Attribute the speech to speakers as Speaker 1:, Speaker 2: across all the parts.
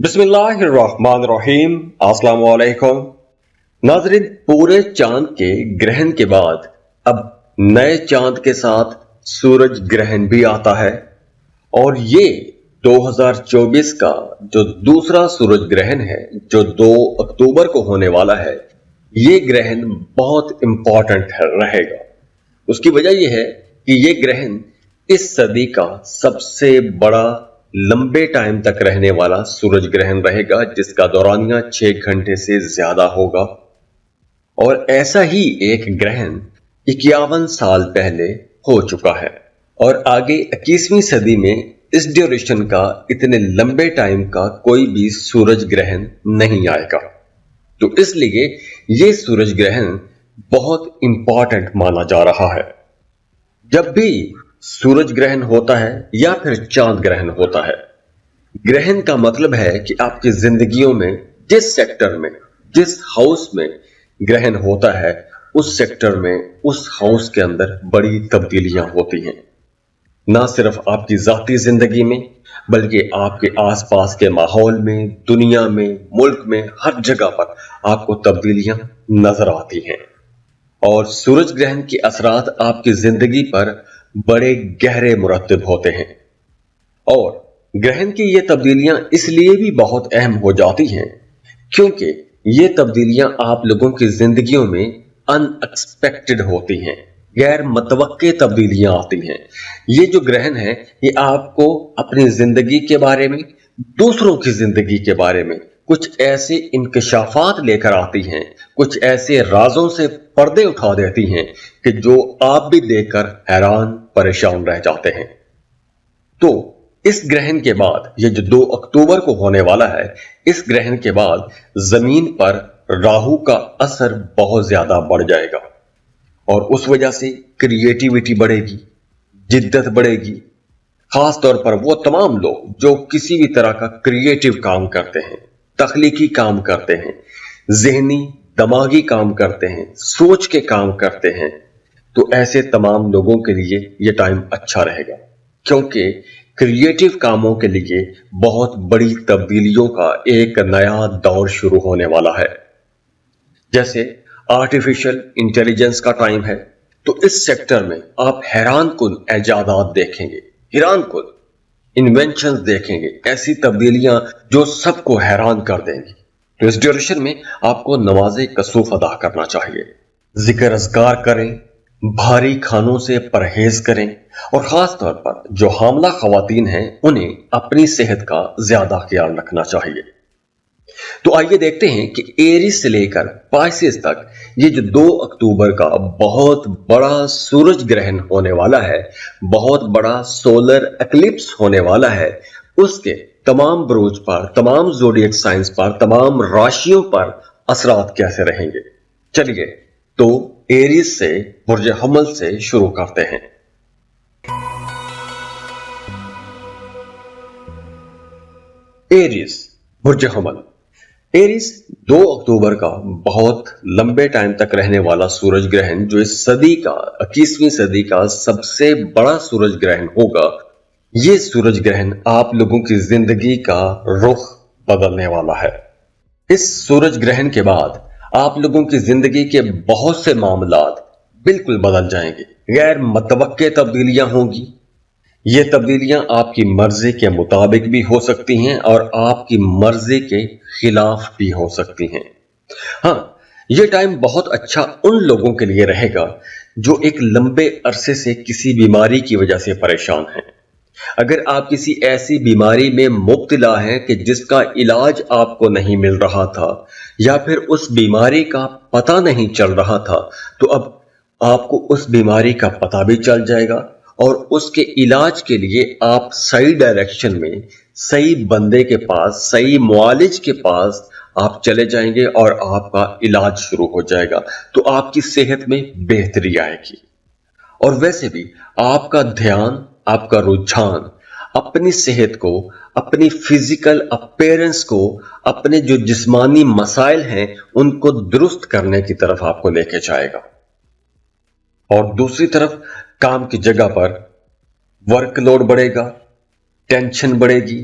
Speaker 1: बिस्मिल्लाहिर्रहमानिर्रहीम। अस्सलाम वालेकुम नाजरीन। पूरे चांद के ग्रहण के बाद अब नए चांद के साथ सूरज ग्रहण भी आता है और ये 2024 का जो दूसरा सूरज ग्रहण है जो 2 अक्टूबर को होने वाला है, ये ग्रहण बहुत इंपॉर्टेंट रहेगा। उसकी वजह यह है कि ये ग्रहण इस सदी का सबसे बड़ा लंबे टाइम तक रहने वाला सूरज ग्रहण रहेगा, जिसका दौरानिया 6 घंटे से ज्यादा होगा। और ऐसा ही एक ग्रहण 51 साल पहले हो चुका है और आगे 21वीं सदी में इस ड्यूरेशन का, इतने लंबे टाइम का कोई भी सूरज ग्रहण नहीं आएगा। तो इसलिए ये सूरज ग्रहण बहुत इंपॉर्टेंट माना जा रहा है। जब भी सूरज ग्रहण होता है या फिर चांद ग्रहण होता है, ग्रहण का मतलब है कि आपकी जिंदगियों में जिस सेक्टर में, जिस हाउस में ग्रहण होता है, उस सेक्टर में, उस हाउस के अंदर बड़ी तब्दीलियां होती हैं। ना सिर्फ आपकी जाती जिंदगी में, बल्कि आपके आसपास के माहौल में, दुनिया में, मुल्क में, हर जगह पर आपको तब्दीलियां नजर आती हैं। और सूरज ग्रहण के असरात आपकी जिंदगी पर बड़े गहरे मुरत्तब होते हैं। और ग्रहण की ये तब्दीलियां इसलिए भी बहुत अहम हो जाती हैं क्योंकि ये तब्दीलियां आप लोगों की जिंदगियों में अनएक्सपेक्टेड होती हैं, गैर मतवक्के तब्दीलियां आती हैं। ये जो ग्रहण है, ये आपको अपनी जिंदगी के बारे में, दूसरों की जिंदगी के बारे में कुछ ऐसे इंकशाफात लेकर आती हैं, कुछ ऐसे राजों से पर्दे उठा देती हैं कि जो आप भी देखकर हैरान परेशान रह जाते हैं। तो इस ग्रहण के बाद, ये जो 2 अक्टूबर को होने वाला है, इस ग्रहण के बाद जमीन पर राहु का असर बहुत ज्यादा बढ़ जाएगा और उस वजह से क्रिएटिविटी बढ़ेगी, जिद्दत बढ़ेगी। खास तौर पर वो तमाम लोग जो किसी भी तरह का क्रिएटिव काम करते हैं, तख्लीकी काम करते हैं, जहनी दिमागी काम करते हैं, सोच के काम करते हैं, तो ऐसे तमाम लोगों के लिए ये टाइम अच्छा रहेगा क्योंकि क्रिएटिव कामों के लिए बहुत बड़ी तब्दीलियों का एक नया दौर शुरू होने वाला है। जैसे आर्टिफिशियल इंटेलिजेंस का टाइम है, तो इस सेक्टर में आप हैरान कुन इजादात देखेंगे, हैरान कुन इन्वेंशंस देखेंगे, ऐसी तब्दीलियां जो सबको हैरान कर देंगी। तो इस ड्यूरेशन में आपको नमाज़े कसूफ अदा करना चाहिए, जिक्र अज़कार करें, भारी खानों से परहेज करें और खास तौर पर जो हामला खवातीन हैं, उन्हें अपनी सेहत का ज्यादा ख्याल रखना चाहिए। तो आइए देखते हैं कि एरीज से लेकर पाइसेस तक ये जो 2 अक्टूबर का बहुत बड़ा सूरज ग्रहण होने वाला है, बहुत बड़ा सोलर एक्लिप्स होने वाला है, उसके तमाम बुरूज पर, तमाम ज़ोडिएक साइंस पर, तमाम राशियों पर असरात कैसे रहेंगे। चलिए तो एरीज से, बुर्ज हमल से शुरू करते हैं। एरीज, बुर्ज हमल। एरीज 2 अक्टूबर का बहुत लंबे टाइम तक रहने वाला सूरज ग्रहण, जो इस सदी का, 21वीं सदी का सबसे बड़ा सूरज ग्रहण होगा। ये सूरज ग्रहण आप लोगों की जिंदगी का रुख बदलने वाला है। इस सूरज ग्रहण के बाद आप लोगों की जिंदगी के बहुत से मामलात बिल्कुल बदल जाएंगे, गैर मतवक्के तब्दीलियां होंगी। ये तब्दीलियां आपकी मर्जी के मुताबिक भी हो सकती हैं और आपकी मर्जी के खिलाफ भी हो सकती हैं। हाँ, ये टाइम बहुत अच्छा उन लोगों के लिए रहेगा जो एक लंबे अरसे से किसी बीमारी की वजह से परेशान हैं। अगर आप किसी ऐसी बीमारी में मुब्तला हैं कि जिसका इलाज आपको नहीं मिल रहा था या फिर उस बीमारी का पता नहीं चल रहा था, तो अब आपको उस बीमारी का पता भी चल जाएगा और उसके इलाज के लिए आप सही डायरेक्शन में, सही बंदे के पास, सही मुआलिज के पास आप चले जाएंगे और आपका इलाज शुरू हो जाएगा। तो आपकी सेहत में बेहतरी आएगी और वैसे भी आपका ध्यान, आपका रुझान अपनी सेहत को, अपनी फिजिकल अपीयरेंस को, अपने जो जिस्मानी मसाइल हैं उनको दुरुस्त करने की तरफ आपको लेके जाएगा। और दूसरी तरफ काम की जगह पर वर्कलोड बढ़ेगा, टेंशन बढ़ेगी,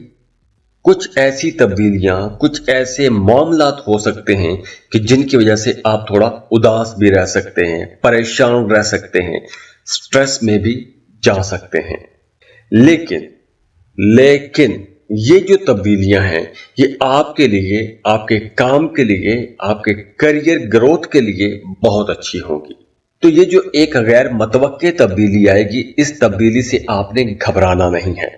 Speaker 1: कुछ ऐसी तब्दीलियां, कुछ ऐसे मामलात हो सकते हैं कि जिनकी वजह से आप थोड़ा उदास भी रह सकते हैं, परेशान रह सकते हैं, स्ट्रेस में भी जा सकते हैं। लेकिन लेकिन ये जो तब्दीलियां हैं, ये आपके लिए, आपके काम के लिए, आपके करियर ग्रोथ के लिए बहुत अच्छी होंगी। तो ये जो एक गैर मतवक्के तब्दीली आएगी, इस तब्दीली से आपने घबराना नहीं है,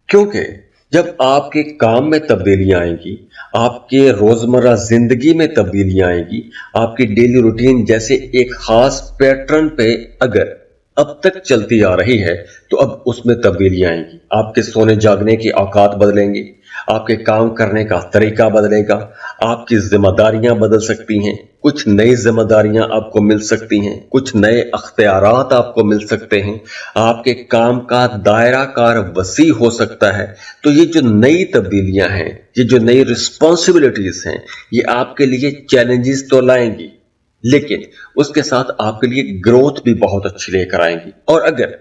Speaker 1: क्योंकि जब आपके काम में तब्दीलियां आएंगी, आपके रोजमर्रा जिंदगी में तब्दीलियां आएंगी, आपकी डेली रूटीन जैसे एक खास पैटर्न पे अगर अब तक चलती आ रही है, तो अब उसमें तब्दीलियां आएंगी। आपके सोने जागने की औकात बदलेंगे, आपके काम करने का तरीका बदलेगा, आपकी जिम्मेदारियां बदल सकती हैं, कुछ नई जिम्मेदारियां आपको मिल सकती हैं, कुछ नए अख्तियारात आपको मिल सकते हैं, आपके काम का दायरा कार वसी हो सकता है। तो ये जो नई तब्दीलियां हैं, ये जो नई रिस्पॉन्सिबिलिटीज हैं, ये आपके लिए चैलेंजेस तो लाएंगी, लेकिन उसके साथ आपके लिए ग्रोथ भी बहुत अच्छी लेकर आएंगी। और अगर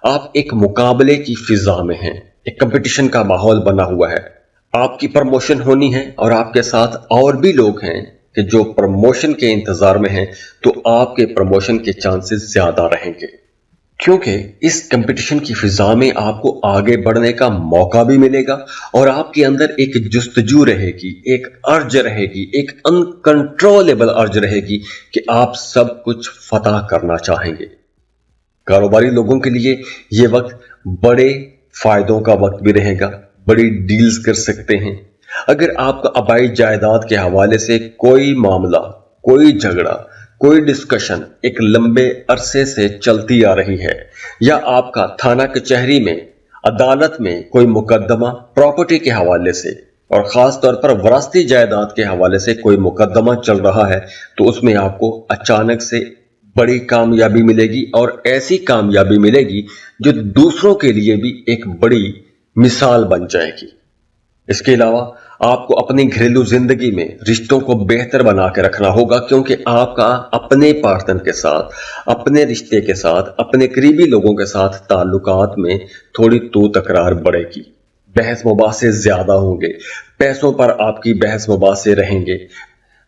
Speaker 1: आप एक मुकाबले की फिजा में हैं, एक कंपटीशन का माहौल बना हुआ है, आपकी प्रमोशन होनी है और आपके साथ और भी लोग हैं कि जो प्रमोशन के इंतजार में हैं, तो आपके प्रमोशन के चांसेस ज्यादा रहेंगे, क्योंकि इस कंपटीशन की फिजा में आपको आगे बढ़ने का मौका भी मिलेगा और आपके अंदर एक जुस्तजू रहेगी, एक अर्ज रहेगी, एक अनकंट्रोलेबल अर्ज रहेगी कि आप सब कुछ फतह करना चाहेंगे। कारोबारी लोगों के लिए यह वक्त बड़े फायदों का वक्त भी रहेगा, बड़ी डील्स कर सकते हैं। अगर आपका आबाई जायदाद के हवाले से कोई मामला, कोई झगड़ा, कोई डिस्कशन एक लंबे अरसे से चलती आ रही है, या आपका थाना कचहरी में, अदालत में कोई मुकदमा प्रॉपर्टी के हवाले से और खास तौर पर वरासती जायदाद के हवाले से कोई मुकदमा चल रहा है, तो उसमें आपको अचानक से बड़ी कामयाबी मिलेगी और ऐसी कामयाबी मिलेगी जो दूसरों के लिए भी एक बड़ी मिसाल बन जाएगी। इसके अलावा आपको अपनी घरेलू जिंदगी में रिश्तों को बेहतर बना के रखना होगा, क्योंकि आपका अपने पार्टनर के साथ, अपने रिश्ते के साथ, अपने करीबी लोगों के साथ ताल्लुकात में थोड़ी तू तकरार बढ़ेगी, बहस मुबासे ज्यादा होंगे, पैसों पर आपकी बहस मुबासे रहेंगे,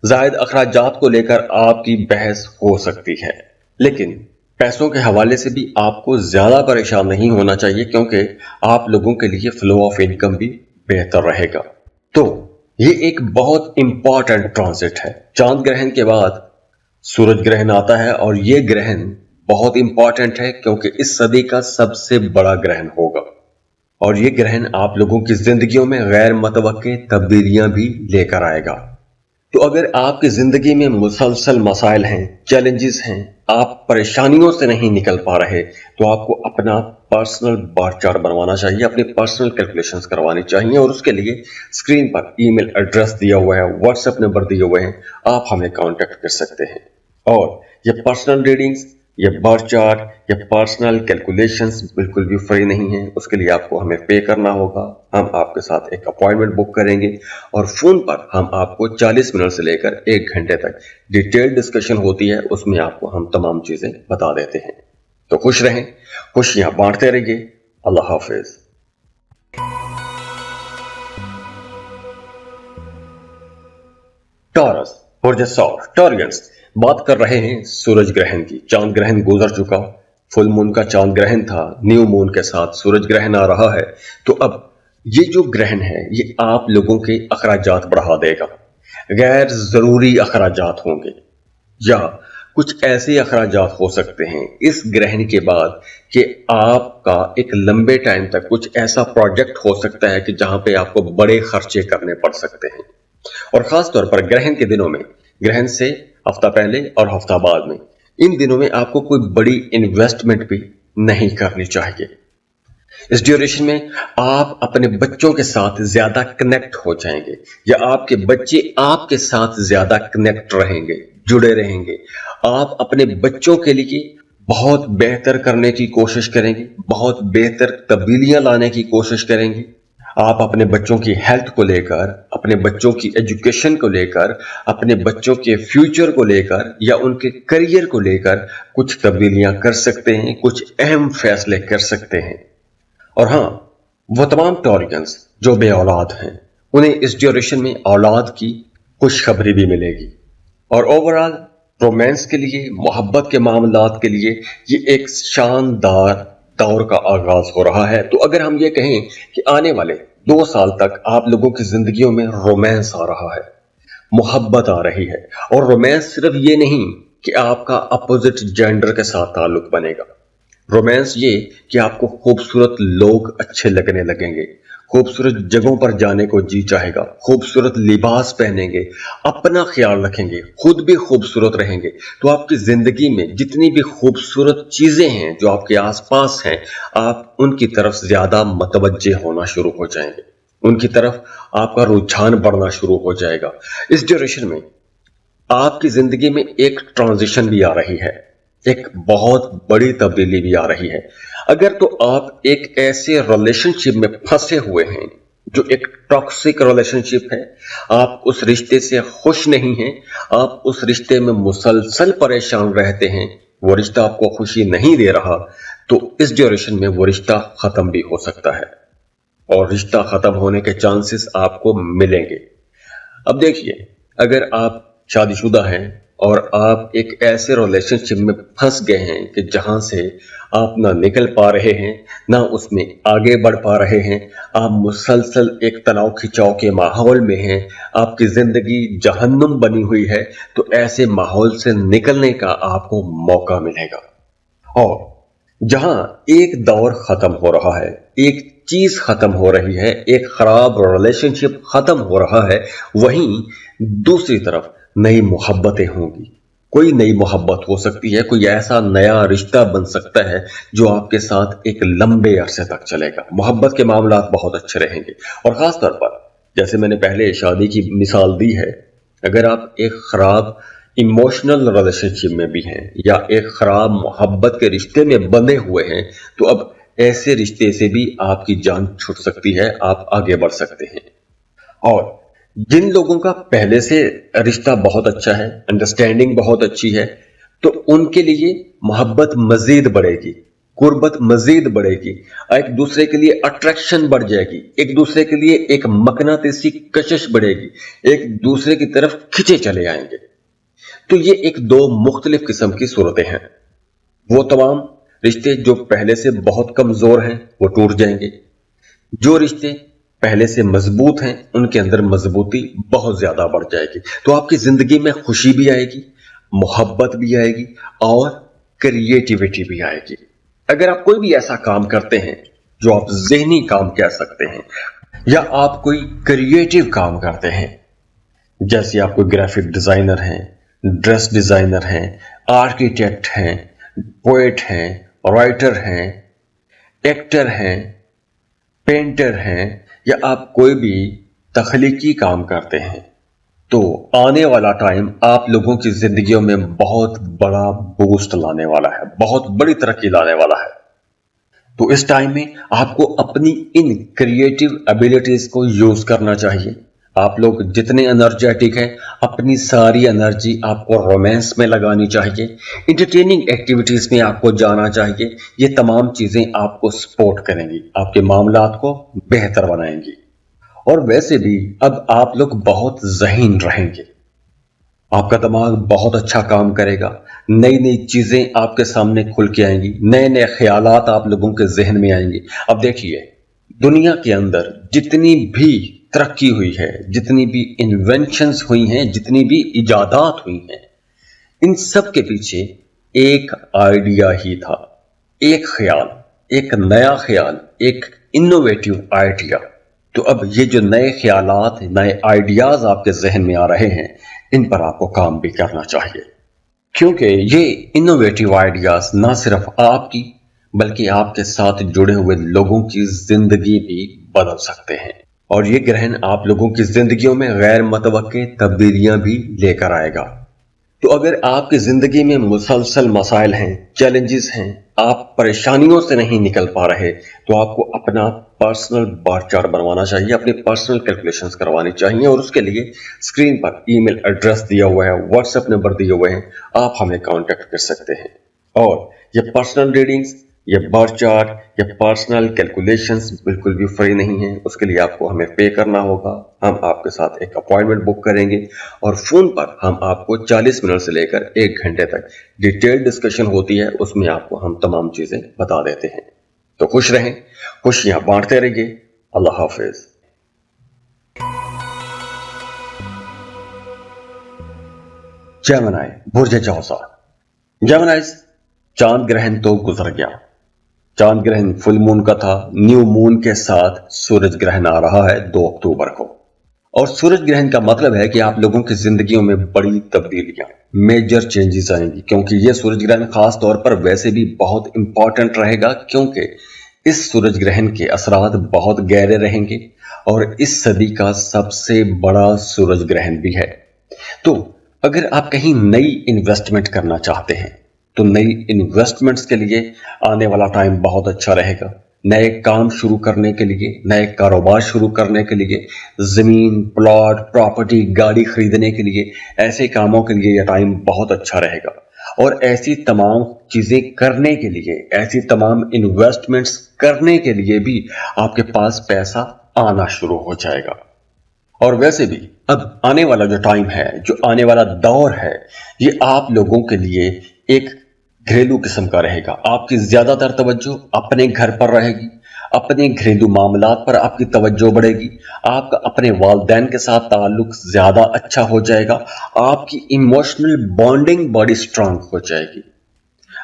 Speaker 1: जायद अखराजात को लेकर आपकी बहस हो सकती है। लेकिन पैसों के हवाले से भी आपको ज्यादा परेशान नहीं होना चाहिए, क्योंकि आप लोगों के लिए फ्लो ऑफ इनकम भी बेहतर रहेगा। तो ये एक बहुत इंपॉर्टेंट ट्रांजिट है। चांद ग्रहण के बाद सूरज ग्रहण आता है और ये ग्रहण बहुत इंपॉर्टेंट है, क्योंकि इस सदी का सबसे बड़ा ग्रहण होगा और ये ग्रहण आप लोगों की जिंदगियों में गैर मतवक्के तब्दीलियां भी लेकर आएगा। तो अगर आपकी जिंदगी में मुसलसल मसाइल हैं, चैलेंजेस हैं, आप परेशानियों से नहीं निकल पा रहे, तो आपको अपना पर्सनल बार चार्ट बनवाना चाहिए, अपनी पर्सनल कैलकुलेशंस करवानी चाहिए और उसके लिए स्क्रीन पर ईमेल एड्रेस दिया हुआ है, व्हाट्सएप नंबर दिए हुए हैं, आप हमें कांटेक्ट कर सकते हैं। और ये पर्सनल रीडिंग्स, ये बार चार्ट, ये पर्सनल कैलकुलेशंस बिल्कुल भी फ्री नहीं है, उसके लिए आपको हमें पे करना होगा। हम आपके साथ एक अपॉइंटमेंट बुक करेंगे और फोन पर हम आपको 40 मिनट से लेकर 1 घंटे तक डिटेल डिस्कशन होती है, उसमें आपको हम तमाम चीजें बता देते हैं। तो खुश रहें, खुशियां बांटते रहिए। अल्लाह हाफिज। टॉरस, बुर्ज सौर, टॉरियंस, बात कर रहे हैं सूरज ग्रहण की। चांद ग्रहण गुजर चुका, फुल मून का चांद ग्रहण था, न्यू मून के साथ सूरज ग्रहण आ रहा है। तो अब ये जो ग्रहण है, ये आप लोगों के अखराजात बढ़ा देगा। गैर जरूरी अखराजात होंगे या कुछ ऐसे अखराजात हो सकते हैं इस ग्रहण के बाद कि आपका एक लंबे टाइम तक कुछ ऐसा प्रोजेक्ट हो सकता है कि जहां पे आपको बड़े खर्चे करने पड़ सकते हैं। और खास तौर पर ग्रहण के दिनों में, ग्रहण से हफ्ता पहले और हफ्ता बाद में, इन दिनों में आपको कोई बड़ी इन्वेस्टमेंट भी नहीं करनी चाहिए। इस ड्यूरेशन में आप अपने बच्चों के साथ ज्यादा कनेक्ट हो जाएंगे या आपके बच्चे आपके साथ ज्यादा कनेक्ट रहेंगे, जुड़े रहेंगे। आप अपने बच्चों के लिए बहुत बेहतर करने की कोशिश करेंगे, बहुत बेहतर तब्दीलियां लाने की कोशिश करेंगे। आप अपने बच्चों की हेल्थ को लेकर, अपने बच्चों की एजुकेशन को लेकर, अपने बच्चों के फ्यूचर को लेकर या उनके करियर को लेकर कुछ तब्दीलियां कर सकते हैं, कुछ अहम फैसले कर सकते हैं। और हाँ, वो तमाम टॉरियंस जो बे औलाद हैं, उन्हें इस ड्यूरेशन में औलाद की खुशखबरी भी मिलेगी। और ओवरऑल रोमांस के लिए, मोहब्बत के मामलात के लिए ये एक शानदार दौर का आगाज हो रहा है। तो अगर हम ये कहें कि आने वाले 2 साल तक आप लोगों की जिंदगियों में रोमांस आ रहा है, मोहब्बत आ रही है, और रोमांस सिर्फ ये नहीं कि आपका अपोजिट जेंडर के साथ ताल्लुक बनेगा। रोमांस ये कि आपको खूबसूरत लोग अच्छे लगने लगेंगे, खूबसूरत जगहों पर जाने को जी चाहेगा, खूबसूरत लिबास पहनेंगे, अपना ख्याल रखेंगे, खुद भी खूबसूरत रहेंगे। तो आपकी जिंदगी में जितनी भी खूबसूरत चीजें हैं जो आपके आसपास हैं, आप उनकी तरफ ज्यादा मतवज्जे होना शुरू हो जाएंगे, उनकी तरफ आपका रुझान बढ़ना शुरू हो जाएगा। इस ड्यूरेशन में आपकी जिंदगी में एक ट्रांजिशन भी आ रही है, एक बहुत बड़ी तब्दीली भी आ रही है। अगर तो आप एक ऐसे रिलेशनशिप में फंसे हुए हैं जो एक टॉक्सिक रिलेशनशिप है, आप उस रिश्ते से खुश नहीं हैं, आप उस रिश्ते में मुसलसल परेशान रहते हैं, वो रिश्ता आपको खुशी नहीं दे रहा, तो इस ड्यूरेशन में वो रिश्ता खत्म भी हो सकता है और रिश्ता खत्म होने के चांसेस आपको मिलेंगे। अब देखिए, अगर आप शादीशुदा हैं और आप एक ऐसे रिलेशनशिप में फंस गए हैं कि जहां से आप ना निकल पा रहे हैं, ना उसमें आगे बढ़ पा रहे हैं, आप मुसलसल एक तनाव खिंचाव के माहौल में हैं, आपकी जिंदगी जहन्नुम बनी हुई है, तो ऐसे माहौल से निकलने का आपको मौका मिलेगा। और जहां एक दौर खत्म हो रहा है, एक चीज खत्म हो रही है, एक खराब रिलेशनशिप खत्म हो रहा है, वहीं दूसरी तरफ नई मोहब्बतें होंगी। कोई नई मोहब्बत हो सकती है, कोई ऐसा नया रिश्ता बन सकता है जो आपके साथ एक लंबे अरसे तक चलेगा। मोहब्बत के मामलात बहुत अच्छे रहेंगे। और खास तौर पर जैसे मैंने पहले शादी की मिसाल दी है, अगर आप एक खराब इमोशनल रिलेशनशिप में भी हैं या एक खराब मोहब्बत के रिश्ते में बंधे हुए हैं, तो अब ऐसे रिश्ते से भी आपकी जान छूट सकती है, आप आगे बढ़ सकते हैं। और जिन लोगों का पहले से रिश्ता बहुत अच्छा है, अंडरस्टैंडिंग बहुत अच्छी है, तो उनके लिए मोहब्बत मजीद बढ़ेगी, कुर्बत मजीद बढ़ेगी, एक दूसरे के लिए अट्रैक्शन बढ़ जाएगी, एक दूसरे के लिए एक मकनातीसी कशिश बढ़ेगी, एक दूसरे की तरफ खिंचे चले आएंगे। तो ये एक दो मुख्तलिफ किस्म की सूरतें हैं। वो तमाम रिश्ते जो पहले से बहुत कमजोर हैं वो टूट जाएंगे, जो रिश्ते पहले से मजबूत हैं उनके अंदर मजबूती बहुत ज्यादा बढ़ जाएगी। तो आपकी जिंदगी में खुशी भी आएगी, मोहब्बत भी आएगी और क्रिएटिविटी भी आएगी। अगर आप कोई भी ऐसा काम करते हैं जो आप ज़हनी काम कह सकते हैं, या आप कोई क्रिएटिव काम करते हैं, जैसे आप कोई ग्राफिक डिजाइनर हैं, ड्रेस डिजाइनर हैं, आर्किटेक्ट हैं, पोएट हैं, राइटर हैं, एक्टर हैं, पेंटर हैं, या आप कोई भी तख्लीकी काम करते हैं, तो आने वाला टाइम आप लोगों की जिंदगियों में बहुत बड़ा बूस्ट लाने वाला है, बहुत बड़ी तरक्की लाने वाला है। तो इस टाइम में आपको अपनी इन क्रिएटिव एबिलिटीज को यूज करना चाहिए। आप लोग जितने एनर्जेटिक हैं, अपनी सारी एनर्जी आपको रोमांस में लगानी चाहिए, इंटरटेनिंग एक्टिविटीज में आपको जाना चाहिए। ये तमाम चीजें आपको सपोर्ट करेंगी, आपके मामलात को बेहतर बनाएंगी। और वैसे भी अब आप लोग बहुत ज़हीन रहेंगे, आपका दिमाग बहुत अच्छा काम करेगा, नई नई चीजें आपके सामने खुल के आएंगी, नए नए ख्यालात आप लोगों के जहन में आएंगे। अब देखिए, दुनिया के अंदर जितनी भी तरक्की हुई है, जितनी भी इन्वेंशंस हुई हैं, जितनी भी इजादात हुई हैं, इन सब के पीछे एक आइडिया ही था, एक ख्याल, एक नया ख्याल, एक इनोवेटिव आइडिया। तो अब ये जो नए ख्यालात, नए आइडियाज आपके जहन में आ रहे हैं, इन पर आपको काम भी करना चाहिए, क्योंकि ये इनोवेटिव आइडियाज ना सिर्फ आपकी बल्कि आपके साथ जुड़े हुए लोगों की जिंदगी भी बदल सकते हैं। और ये ग्रहण आप लोगों की जिंदगियों में गैर मुतवक्के तब्दीलियां भी लेकर आएगा। तो अगर आपकी जिंदगी में मुसलसल मसाइल हैं, चैलेंजेस हैं, आप परेशानियों से नहीं निकल पा रहे, तो आपको अपना पर्सनल बार चार्ट बनवाना चाहिए, अपनी पर्सनल कैलकुलेशंस करवानी चाहिए। और उसके लिए स्क्रीन पर ईमेल एड्रेस दिया हुआ है, व्हाट्सएप नंबर दिए हुए हैं, आप हमें कांटेक्ट कर सकते हैं। और ये पर्सनल रीडिंग्स یہ बर्थ चार्ट या पर्सनल कैलकुलेशंस बिल्कुल भी फ्री नहीं है। उसके लिए आपको हमें पे करना होगा। हम आपके साथ एक अपॉइंटमेंट बुक करेंगे और फोन पर हम आपको 40 मिनट से लेकर 1 घंटे तक डिटेल डिस्कशन होती है, उसमें आपको हम तमाम चीजें बता देते हैं। तो खुश रहें, खुशियां बांटते रहिए। अल्लाह हाफिज। जेमिनी बुर्ज जौसा। जेमिनीज, चांद ग्रहण तो गुजर गया। चांद ग्रहण फुल मून का था। न्यू मून के साथ सूरज ग्रहण आ रहा है 2 अक्टूबर को। और सूरज ग्रहण का मतलब है कि आप लोगों की जिंदगियों में बड़ी तब्दीलियां, मेजर चेंजेस आएंगी, क्योंकि यह सूरज ग्रहण खास तौर पर वैसे भी बहुत इंपॉर्टेंट रहेगा, क्योंकि इस सूरज ग्रहण के असरात बहुत गहरे रहेंगे और इस सदी का सबसे बड़ा सूरज ग्रहण भी है। तो अगर आप कहीं नई इन्वेस्टमेंट करना चाहते हैं तो नई इन्वेस्टमेंट्स के लिए आने वाला टाइम बहुत अच्छा रहेगा। नए काम शुरू करने के लिए, नए कारोबार शुरू करने के लिए, जमीन, प्लॉट, प्रॉपर्टी, गाड़ी खरीदने के लिए, ऐसे कामों के लिए यह टाइम बहुत अच्छा रहेगा। और ऐसी तमाम चीजें करने के लिए, ऐसी तमाम इन्वेस्टमेंट्स करने के लिए भी आपके पास पैसा आना शुरू हो जाएगा। और वैसे भी अब आने वाला जो टाइम है, जो आने वाला दौर है, ये आप लोगों के लिए एक घरेलू किस्म का रहेगा। आपकी ज्यादातर तवज्जो अपने घर पर रहेगी, अपने घरेलू मामलात पर आपकी तवज्जो बढ़ेगी, आपका अपने वालिदैन के साथ ताल्लुक ज्यादा अच्छा हो जाएगा, आपकी इमोशनल बॉन्डिंग बड़ी स्ट्रांग हो जाएगी,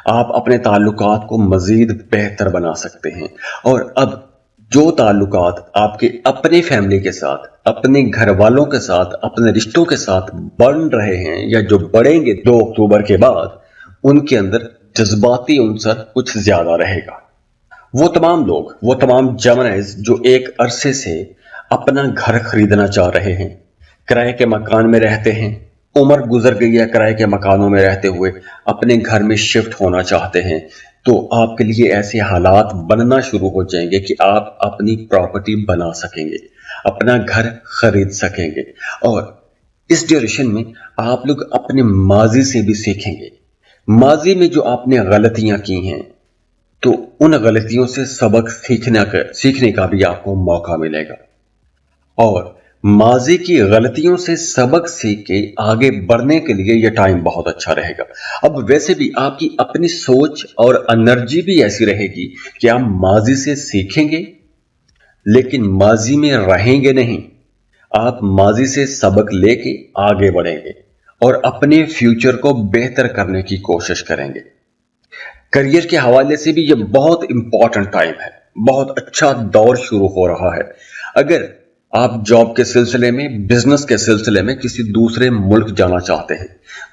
Speaker 1: आप अपने ताल्लुकात को मजीद बेहतर बना सकते हैं। और अब जो ताल्लुकात आपके अपने फैमिली के साथ, अपने घर वालों के साथ, अपने रिश्तों के साथ बन रहे हैं या जो बढ़ेंगे 2 अक्टूबर के बाद, उनके अंदर जज्बाती अंसर कुछ ज्यादा रहेगा। वो तमाम लोग, वो तमाम जेमिनीज जो एक अरसे से अपना घर खरीदना चाह रहे हैं, किराए के मकान में रहते हैं, उम्र गुजर गई है किराए के मकानों में रहते हुए, अपने घर में शिफ्ट होना चाहते हैं, तो आपके लिए ऐसे हालात बनना शुरू हो जाएंगे कि आप अपनी प्रॉपर्टी बना सकेंगे, अपना घर खरीद सकेंगे। और इस ड्यूरेशन में आप लोग अपने माजी से भी सीखेंगे। माजी में जो आपने गलतियां की हैं, तो उन गलतियों से सबक सीखने का भी आपको मौका मिलेगा। और माजी की गलतियों से सबक सीख के आगे बढ़ने के लिए यह टाइम बहुत अच्छा रहेगा। अब वैसे भी आपकी अपनी सोच और एनर्जी भी ऐसी रहेगी कि आप माजी से सीखेंगे, लेकिन माजी में रहेंगे नहीं। आप माजी से सबक लेके आगे बढ़ेंगे और अपने फ्यूचर को बेहतर करने की कोशिश करेंगे। करियर के हवाले से भी यह बहुत इंपॉर्टेंट टाइम है, बहुत अच्छा दौर शुरू हो रहा है। अगर आप जॉब के सिलसिले में, बिजनेस के सिलसिले में किसी दूसरे मुल्क जाना चाहते हैं,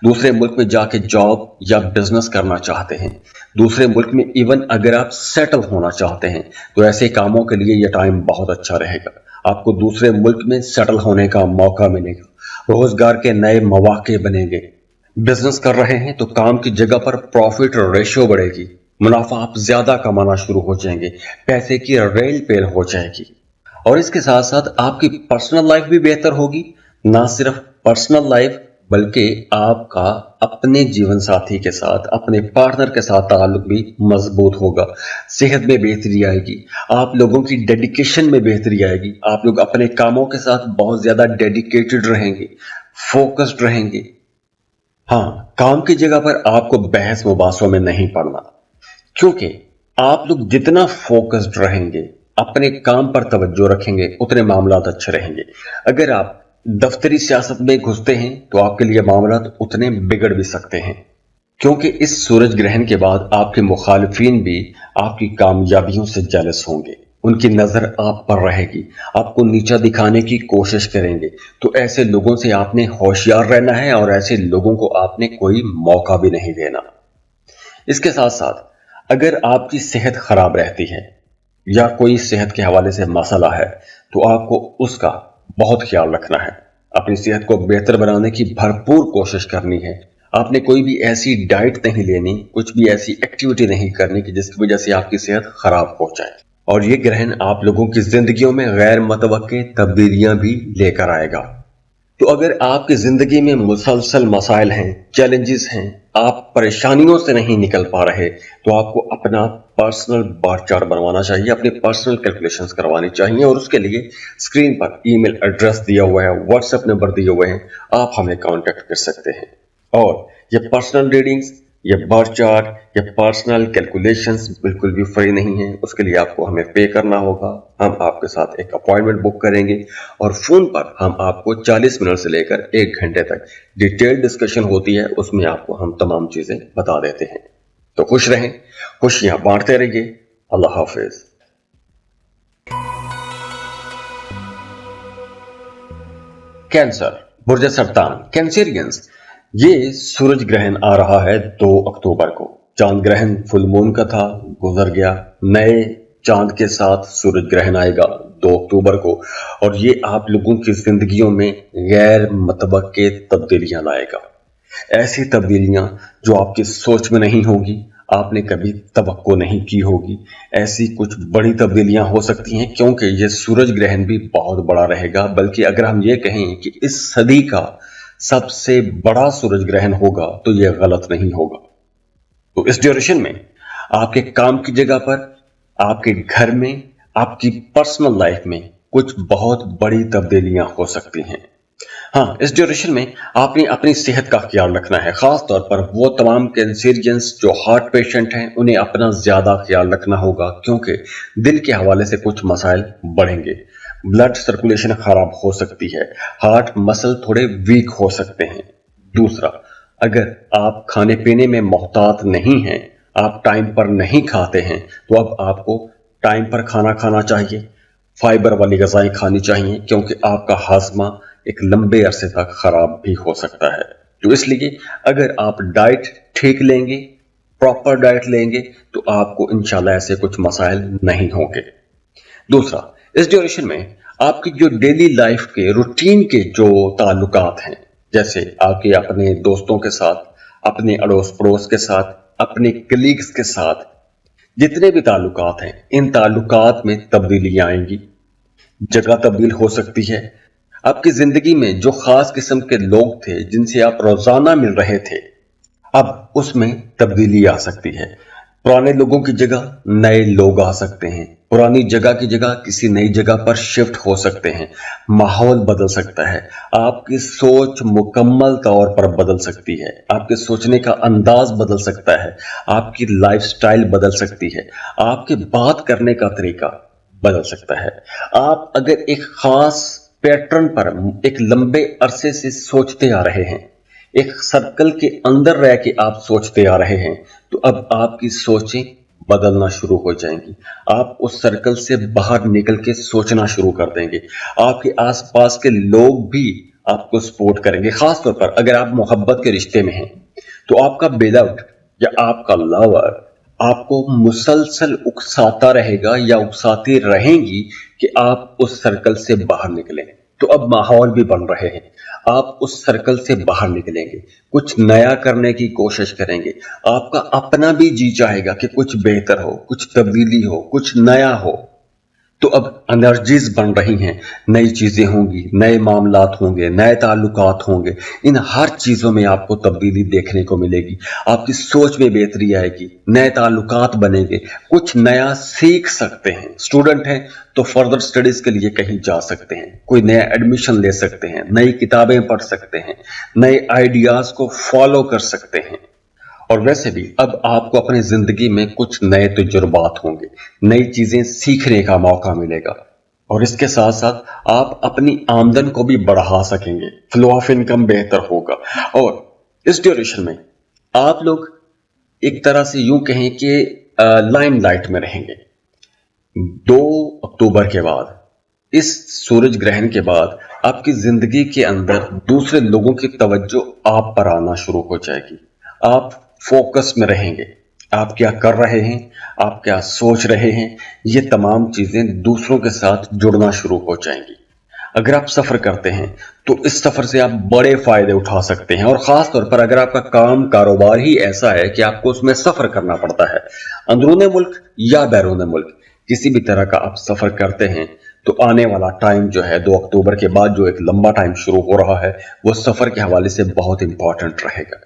Speaker 1: दूसरे मुल्क में जाके जॉब या बिजनेस करना चाहते हैं, दूसरे मुल्क में इवन अगर आप सेटल होना चाहते हैं, तो ऐसे कामों के लिए यह टाइम बहुत अच्छा रहेगा। आपको दूसरे मुल्क में सेटल होने का मौका मिलेगा, रोजगार के नए मौके बनेंगे। बिजनेस कर रहे हैं तो काम की जगह पर प्रॉफिट रेशियो बढ़ेगी, मुनाफा आप ज्यादा कमाना शुरू हो जाएंगे, पैसे की रेल पेल हो जाएगी। और इसके साथ साथ आपकी पर्सनल लाइफ भी बेहतर होगी। ना सिर्फ पर्सनल लाइफ, बल्कि आपका अपने जीवन साथी के साथ, अपने पार्टनर के साथ ताल्लुक भी मजबूत होगा। सेहत में बेहतरी आएगी, आप लोगों की डेडिकेशन में बेहतरी आएगी, आप लोग अपने कामों के साथ बहुत ज्यादा डेडिकेटेड रहेंगे, फोकस्ड रहेंगे। हाँ, काम की जगह पर आपको बहस मुबासों में नहीं पड़ना, क्योंकि आप लोग जितना फोकस्ड रहेंगे, अपने काम पर तवज्जो रखेंगे, उतने मामलात अच्छे रहेंगे। अगर आप दफ्तरी सियासत में घुसते हैं तो आपके लिए मामलात उतने बिगड़ भी सकते हैं, क्योंकि इस सूरज ग्रहण के बाद आपके मुखालिफिन भी आपकी कामयाबियों से जेलस होंगे, उनकी नजर आप पर रहेगी, आपको नीचा दिखाने की कोशिश करेंगे। तो ऐसे लोगों से आपने होशियार रहना है और ऐसे लोगों को आपने कोई मौका भी नहीं देना। इसके साथ साथ अगर आपकी सेहत खराब रहती है या कोई सेहत के हवाले से मसला है, तो आपको उसका बहुत ख्याल रखना है। अपनी सेहत को बेहतर बनाने की भरपूर कोशिश करनी है। आपने कोई भी ऐसी डाइट नहीं लेनी, कुछ भी ऐसी एक्टिविटी नहीं करनी कि जिसकी वजह से आपकी सेहत खराब हो जाए। और ये ग्रहण आप लोगों की जिंदगियों में गैर मुतवक्के तब्दीलियां भी लेकर आएगा। तो अगर आपकी जिंदगी में मुसलसल मसाइल हैं, चैलेंजेस हैं, आप परेशानियों से नहीं निकल पा रहे, तो आपको अपना पर्सनल बार चार्ट बनवाना चाहिए, अपनी पर्सनल कैलकुलेशंस करवानी चाहिए। और उसके लिए स्क्रीन पर ईमेल एड्रेस दिया हुआ है, व्हाट्सएप नंबर दिए हुए हैं, आप हमें कांटेक्ट कर सकते हैं। और ये पर्सनल रीडिंग्स, ये बार चार्ट, ये पर्सनल कैलकुलेशंस बिल्कुल भी फ्री नहीं है। उसके लिए आपको हमें पे करना होगा। हम आपके साथ एक अपॉइंटमेंट बुक करेंगे और फोन पर हम आपको 40 मिनट से लेकर 1 घंटे तक डिटेल डिस्कशन होती है, उसमें आपको हम तमाम चीजें बता देते हैं। तो खुश रहें, खुशियां बांटते रहिए। अल्लाह हाफिज। कैंसर, बुर्ज सरतान, कैंसेरियंस, ये सूरज ग्रहण आ रहा है 2 अक्टूबर को। चांद ग्रहण फुल मून का था, गुजर गया। नए चांद के साथ सूरज ग्रहण आएगा 2 अक्टूबर को, और ये आप लोगों की जिंदगियों में गैर मुतवक्के तब्दीलियां लाएगा। ऐसी तब्दीलियां जो आपकी सोच में नहीं होगी, आपने कभी तवक्को नहीं की होगी। ऐसी कुछ बड़ी तब्दीलियां हो सकती हैं, क्योंकि ये सूरज ग्रहण भी बहुत बड़ा रहेगा। बल्कि अगर हम ये कहें कि इस सदी का सबसे बड़ा सूरज ग्रहण होगा, तो यह गलत नहीं होगा। तो इस ड्यूरेशन में आपके काम की जगह पर, आपके घर में, आपकी पर्सनल लाइफ में कुछ बहुत बड़ी तब्दीलियां हो सकती हैं। हाँ, इस ड्यूरेशन में आपने अपनी सेहत का ख्याल रखना है। खास तौर पर वो तमाम कैंसेरियंस जो हार्ट पेशेंट हैं, उन्हें अपना ज्यादा ख्याल रखना होगा, क्योंकि दिल के हवाले से कुछ मसाइल बढ़ेंगे। ब्लड सर्कुलेशन खराब हो सकती है, हार्ट मसल थोड़े वीक हो सकते हैं। दूसरा, अगर आप खाने पीने में मोहतात नहीं हैं, आप टाइम पर नहीं खाते हैं, तो अब आपको टाइम पर खाना खाना चाहिए। फाइबर वाली ग़िज़ाएं खानी चाहिए, क्योंकि आपका हाजमा एक लंबे अरसे तक खराब भी हो सकता है। तो इसलिए अगर आप डाइट ठीक लेंगे, प्रॉपर डाइट लेंगे, तो आपको इंशाल्लाह ऐसे कुछ मसाइल नहीं होंगे। दूसरा, इस ड्यूरेशन में आपकी जो डेली लाइफ के रूटीन के जो ताल्लुकात हैं, जैसे आपके अपने दोस्तों के साथ, अपने अड़ोस पड़ोस के साथ, अपने कलीग्स के साथ, जितने भी ताल्लुकात हैं, इन ताल्लुकात में तब्दीलियां आएंगी। जगह तब्दील हो सकती है। आपकी जिंदगी में जो खास किस्म के लोग थे, जिनसे आप रोजाना मिल रहे थे, अब उसमें तब्दीली आ सकती है। पुराने लोगों की जगह नए लोग आ सकते हैं। पुरानी जगह की जगह किसी नई जगह पर शिफ्ट हो सकते हैं। माहौल बदल सकता है। आपकी सोच मुकम्मल तौर पर बदल सकती है। आपके सोचने का अंदाज बदल सकता है। आपकी लाइफस्टाइल बदल सकती है। आपके बात करने का तरीका बदल सकता है। आप अगर एक खास पैटर्न पर एक लंबे अरसे से सोचते आ रहे हैं, एक सर्कल के अंदर रह के आप सोचते आ रहे हैं, तो अब आपकी सोचें बदलना शुरू हो जाएंगी। आप उस सर्कल से बाहर निकल के सोचना शुरू कर देंगे। आपके आसपास के लोग भी आपको सपोर्ट करेंगे। खासतौर पर अगर आप मोहब्बत के रिश्ते में हैं, तो आपका बेलव्ड या आपका लवर आपको मुसलसल उकसाता रहेगा या उकसाती रहेंगी कि आप उस सर्कल से बाहर निकलें। तो अब माहौल भी बन रहे हैं। आप उस सर्कल से बाहर निकलेंगे, कुछ नया करने की कोशिश करेंगे। आपका अपना भी जी चाहेगा कि कुछ बेहतर हो, कुछ तब्दीली हो, कुछ नया हो। तो अब एनर्जीज बन रही हैं, नई चीजें होंगी, नए मामलात होंगे, नए ताल्लुकात होंगे। इन हर चीजों में आपको तब्दीली देखने को मिलेगी। आपकी सोच में बेहतरी आएगी, नए ताल्लुकात बनेंगे, कुछ नया सीख सकते हैं। स्टूडेंट हैं तो फर्दर स्टडीज के लिए कहीं जा सकते हैं, कोई नया एडमिशन ले सकते हैं, नई किताबें पढ़ सकते हैं, नए आइडियाज को फॉलो कर सकते हैं। और वैसे भी अब आपको अपनी जिंदगी में कुछ नए तजुर्बात होंगे, नई चीजें सीखने का मौका मिलेगा। और इसके साथ साथ आप अपनी आमदन को भी बढ़ा सकेंगे, फ्लो ऑफ इनकम बेहतर होगा। और इस ड्यूरेशन में आप लोग एक तरह से यूं कहें कि लाइमलाइट में रहेंगे। 2 अक्टूबर के बाद, इस सूरज ग्रहण के बाद, आपकी जिंदगी के अंदर दूसरे लोगों की तवज्जो आप पर आना शुरू हो जाएगी। आप फोकस में रहेंगे। आप क्या कर रहे हैं, आप क्या सोच रहे हैं, ये तमाम चीजें दूसरों के साथ जुड़ना शुरू हो जाएंगी। अगर आप सफर करते हैं तो इस सफर से आप बड़े फायदे उठा सकते हैं। और खास तौर पर अगर आपका काम कारोबार ही ऐसा है कि आपको उसमें सफर करना पड़ता है, अंदरूने मुल्क या बैरून मुल्क, किसी भी तरह का आप सफर करते हैं, तो आने वाला टाइम जो है 2 अक्टूबर के बाद जो एक लंबा टाइम शुरू हो रहा है वो सफर के हवाले से बहुत इंपॉर्टेंट रहेगा।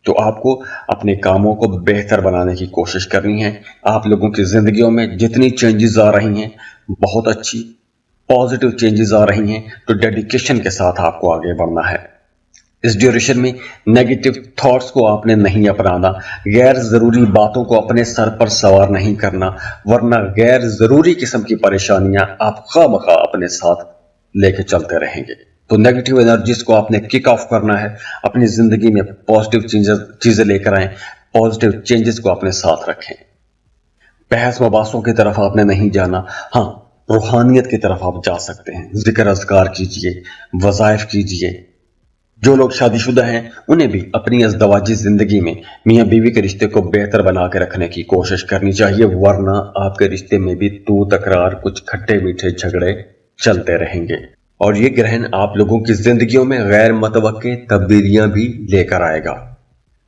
Speaker 1: तो आपको अपने कामों को बेहतर बनाने की कोशिश करनी है। आप लोगों की जिंदगियों में जितनी चेंजेस आ रही हैं, बहुत अच्छी पॉजिटिव चेंजेस आ रही हैं, तो डेडिकेशन के साथ आपको आगे बढ़ना है। इस ड्यूरेशन में नेगेटिव थॉट्स को आपने नहीं अपनाना, गैर जरूरी बातों को अपने सर पर सवार नहीं करना, वरना गैर जरूरी किस्म की परेशानियां आप खामखा अपने साथ लेके चलते रहेंगे। तो नेगेटिव एनर्जीज को आपने किक ऑफ करना है, अपनी जिंदगी में पॉजिटिव चीजें लेकर आए, पॉजिटिव चेंजेस को अपने साथ रखें। बहस मबासों की तरफ आपने नहीं जाना, हाँ रूहानियत की तरफ आप जा सकते हैं। जिक्र अज़कार कीजिए, वज़ाइफ कीजिए। जो लोग शादीशुदा हैं उन्हें भी अपनी अज़दवाजी जिंदगी में मियाँ बीवी के रिश्ते को बेहतर बना के रखने की कोशिश करनी चाहिए, वरना आपके रिश्ते में भी तू तकरार, कुछ खट्टे मीठे झगड़े चलते रहेंगे। और ये ग्रहण आप लोगों की जिंदगियों में गैर मतवक्के तब्दीलियां भी लेकर आएगा।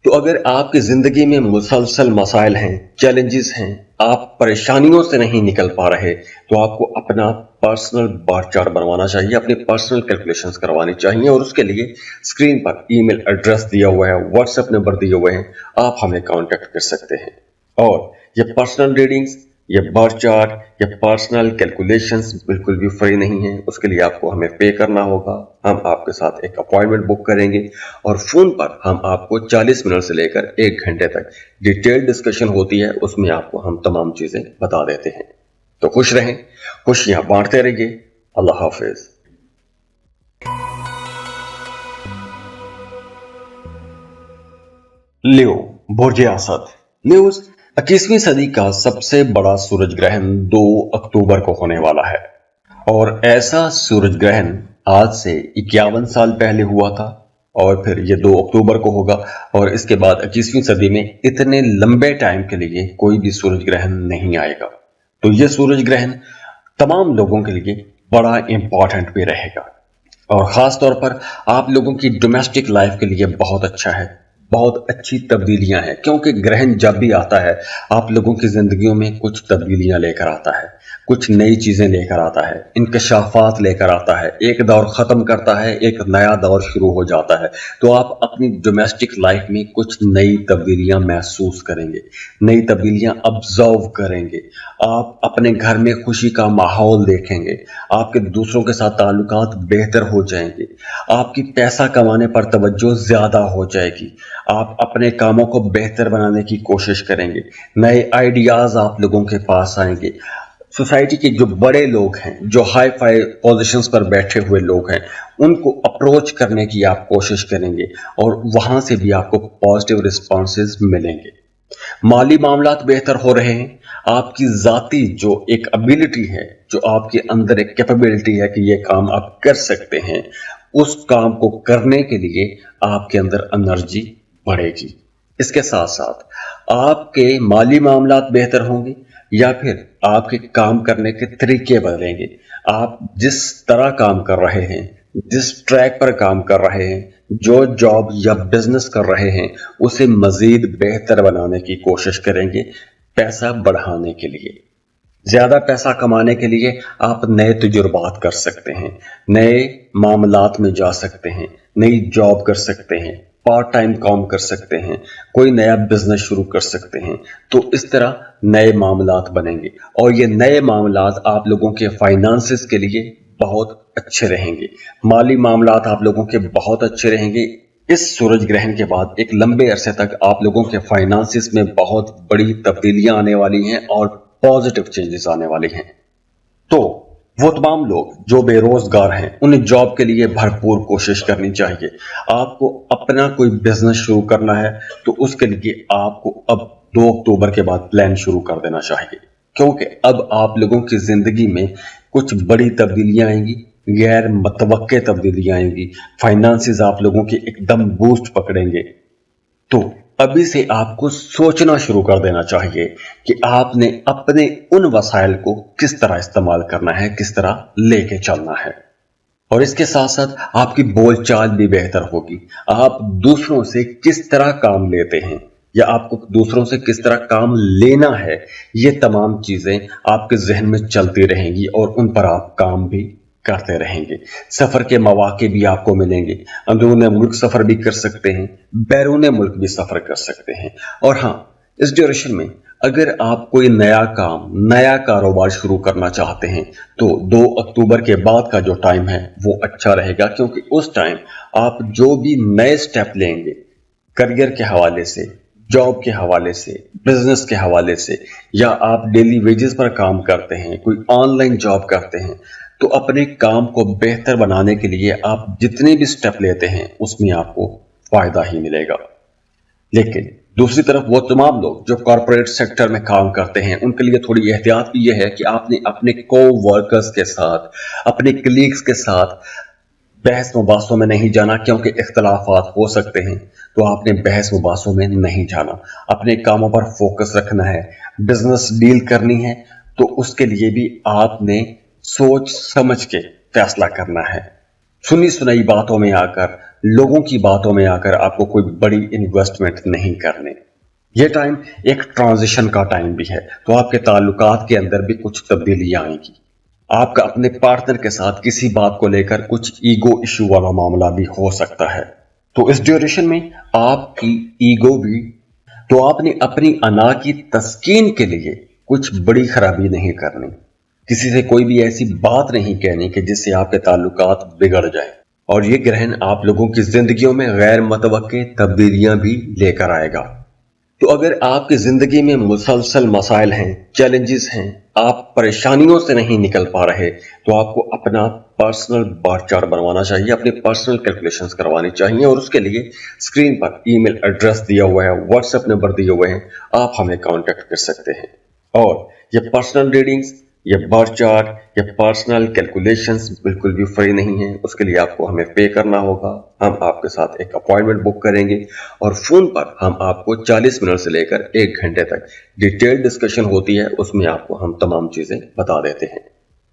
Speaker 1: तो अगर आपकी जिंदगी में मुसलसल मसाइल हैं, चैलेंजेस हैं, आप परेशानियों से नहीं निकल पा रहे, तो आपको अपना पर्सनल बार चार्ट बनवाना चाहिए, अपनी पर्सनल कैलकुलेशंस करवानी चाहिए। और उसके लिए स्क्रीन पर ईमेल एड्रेस दिया हुआ है, व्हाट्सएप नंबर दिए हुए हैं, आप हमें कांटेक्ट कर सकते हैं। और ये पर्सनल रीडिंग्स, ये बार चार्ट, ये पर्सनल कैलकुलेशंस बिल्कुल भी फ्री नहीं है। उसके लिए आपको हमें पे करना होगा। हम आपके साथ एक अपॉइंटमेंट बुक करेंगे और फोन पर हम आपको 40 मिनट से लेकर 1 घंटे तक डिटेल डिस्कशन होती है, उसमें आपको हम तमाम चीजें बता देते हैं। तो खुश रहें, खुशियां बांटते रहिए। अल्लाह हाफिज। लियो, बुर्ज असद। लियोस 21वीं सदी का सबसे बड़ा सूरज ग्रहण 2 अक्टूबर को होने वाला है। और ऐसा सूरज ग्रहण आज से 51 साल पहले हुआ था, और फिर ये 2 अक्टूबर को होगा। और इसके बाद 21वीं सदी में इतने लंबे टाइम के लिए कोई भी सूरज ग्रहण नहीं आएगा। तो ये सूरज ग्रहण तमाम लोगों के लिए बड़ा इंपॉर्टेंट भी रहेगा, और खास तौर पर आप लोगों की डोमेस्टिक लाइफ के लिए बहुत अच्छा है, बहुत अच्छी तब्दीलियां हैं। क्योंकि ग्रहण जब भी आता है आप लोगों की जिंदगियों में कुछ तब्दीलियां लेकर आता है, कुछ नई चीजें लेकर आता है, इंकशाफात लेकर आता है, एक दौर खत्म करता है, एक नया दौर शुरू हो जाता है। तो आप अपनी डोमेस्टिक लाइफ में कुछ नई तब्दीलियां महसूस करेंगे, नई तब्दीलियां ऑब्जर्व करेंगे। आप अपने घर में खुशी का माहौल देखेंगे, आपके दूसरों के साथ ताल्लुकात बेहतर हो जाएंगे, आपकी पैसा कमाने पर तवज्जो ज्यादा हो जाएगी, आप अपने कामों को बेहतर बनाने की कोशिश करेंगे, नए आइडियाज आप लोगों के पास आएंगे। सोसाइटी के जो बड़े लोग हैं, जो हाई फाई पोजीशंस पर बैठे हुए लोग हैं, उनको अप्रोच करने की आप कोशिश करेंगे, और वहां से भी आपको पॉजिटिव रिस्पॉन्सेज मिलेंगे। माली मामलात बेहतर हो रहे हैं। आपकी जाती जो एक एबिलिटी है, जो आपके अंदर एक कैपेबिलिटी है कि ये काम आप कर सकते हैं, उस काम को करने के लिए आपके अंदर एनर्जी बढ़ेगी। इसके साथ साथ आपके माली मामलात बेहतर होंगे, या फिर आपके काम करने के तरीके बदलेंगे। आप जिस तरह काम कर रहे हैं, जिस ट्रैक पर काम कर रहे हैं, जो जॉब या बिजनेस कर रहे हैं, उसे मजीद बेहतर बनाने की कोशिश करेंगे, पैसा बढ़ाने के लिए। ज्यादा पैसा कमाने के लिए आप नए तजुर्बात कर सकते हैं, नए मामलात में जा सकते हैं, नई जॉब कर सकते हैं, पार्ट टाइम काम कर सकते हैं, कोई नया बिजनेस शुरू कर सकते हैं। तो इस तरह नए मामलात बनेंगे, और ये नए मामलात आप लोगों के फाइनेंसेस के लिए बहुत अच्छे रहेंगे। माली मामलात आप लोगों के बहुत अच्छे रहेंगे। इस सूरज ग्रहण के बाद एक लंबे अरसे तक आप लोगों के फाइनेंसेस में बहुत बड़ी तब्दीलियां आने वाली हैं और पॉजिटिव चेंजेस आने वाले हैं। तो वो तमाम लोग जो बेरोजगार हैं, उन्हें जॉब के लिए भरपूर कोशिश करनी चाहिए। आपको अपना कोई बिजनेस शुरू करना है तो उसके लिए आपको अब 2 अक्टूबर के बाद प्लान शुरू कर देना चाहिए, क्योंकि अब आप लोगों की जिंदगी में कुछ बड़ी तब्दीलियां आएंगी, गैर मतवक्के तब्दीलियां आएंगी, फाइनेंसेस आप लोगों के एकदम बूस्ट पकड़ेंगे। तो अभी से आपको सोचना शुरू कर देना चाहिए कि आपने अपने उन वसाइल को किस तरह इस्तेमाल करना है, किस तरह लेके चलना है। और इसके साथ साथ आपकी बोलचाल भी बेहतर होगी। आप दूसरों से किस तरह काम लेते हैं, या आपको दूसरों से किस तरह काम लेना है, ये तमाम चीजें आपके जहन में चलती रहेंगी और उन पर आप काम भी करते रहेंगे। सफर के मौके भी आपको मिलेंगे। अंदरून मुल्क सफर भी कर सकते हैं, बैरून मुल्क भी सफर कर सकते हैं। और हाँ, इस ड्यूरेशन में अगर आप कोई नया काम, नया कारोबार शुरू करना चाहते हैं तो 2 अक्टूबर के बाद का जो टाइम है वो अच्छा रहेगा, क्योंकि उस टाइम आप जो भी नए स्टेप लेंगे करियर के हवाले से, जॉब के हवाले से, बिजनेस के हवाले से, या आप डेली वेजेस पर काम करते हैं, कोई ऑनलाइन जॉब करते हैं, तो अपने काम को बेहतर बनाने के लिए आप जितने भी स्टेप लेते हैं उसमें आपको फायदा ही मिलेगा। लेकिन दूसरी तरफ वो तमाम लोग जो कॉर्पोरेट सेक्टर में काम करते हैं, उनके लिए थोड़ी एहतियात भी यह है कि आपने अपने को वर्कर्स के साथ, अपने कलीग्स के साथ बहस मुबासों में नहीं जाना, क्योंकि इख्तलाफात हो सकते हैं। तो आपने बहस मुबासों में नहीं जाना, अपने कामों पर फोकस रखना है। बिजनेस डील करनी है तो उसके लिए भी आपने सोच समझ के फैसला करना है। सुनी सुनाई बातों में आकर, लोगों की बातों में आकर आपको कोई बड़ी इन्वेस्टमेंट नहीं करने। यह टाइम एक ट्रांजिशन का टाइम भी है, तो आपके ताल्लुकात के अंदर भी कुछ तब्दीलियां आएंगी। आपका अपने पार्टनर के साथ किसी बात को लेकर कुछ ईगो इशू वाला मामला भी हो सकता है। तो इस ड्यूरेशन में आपकी ईगो भी, तो आपने अपनी अना की तस्कीन के लिए कुछ बड़ी खराबी नहीं करनी, किसी से कोई भी ऐसी बात नहीं कहनी कि जिससे आपके ताल्लुकात बिगड़ जाए। और ये ग्रहण आप लोगों की जिंदगियों में गैर मुतवक्के तब्दीलियां भी लेकर आएगा। तो अगर आपकी जिंदगी में मुसलसल मसाइल हैं, चैलेंजेस हैं, आप परेशानियों से नहीं निकल पा रहे, तो आपको अपना पर्सनल बार चार्ट बनवाना चाहिए, अपनी पर्सनल कैलकुलेशंस करवानी चाहिए। और उसके लिए स्क्रीन पर ईमेल एड्रेस दिया हुआ है, व्हाट्सएप नंबर दिए हुए हैं, आप हमें कांटेक्ट कर सकते हैं। और ये पर्सनल रीडिंग्स, ये बार चार्ट, ये पर्सनल कैलकुलेशंस बिल्कुल भी फ्री नहीं है। उसके लिए आपको हमें पे करना होगा। हम आपके साथ एक अपॉइंटमेंट बुक करेंगे और फोन पर हम आपको 40 मिनट से लेकर 1 घंटे तक डिटेल डिस्कशन होती है, उसमें आपको हम तमाम चीजें बता देते हैं।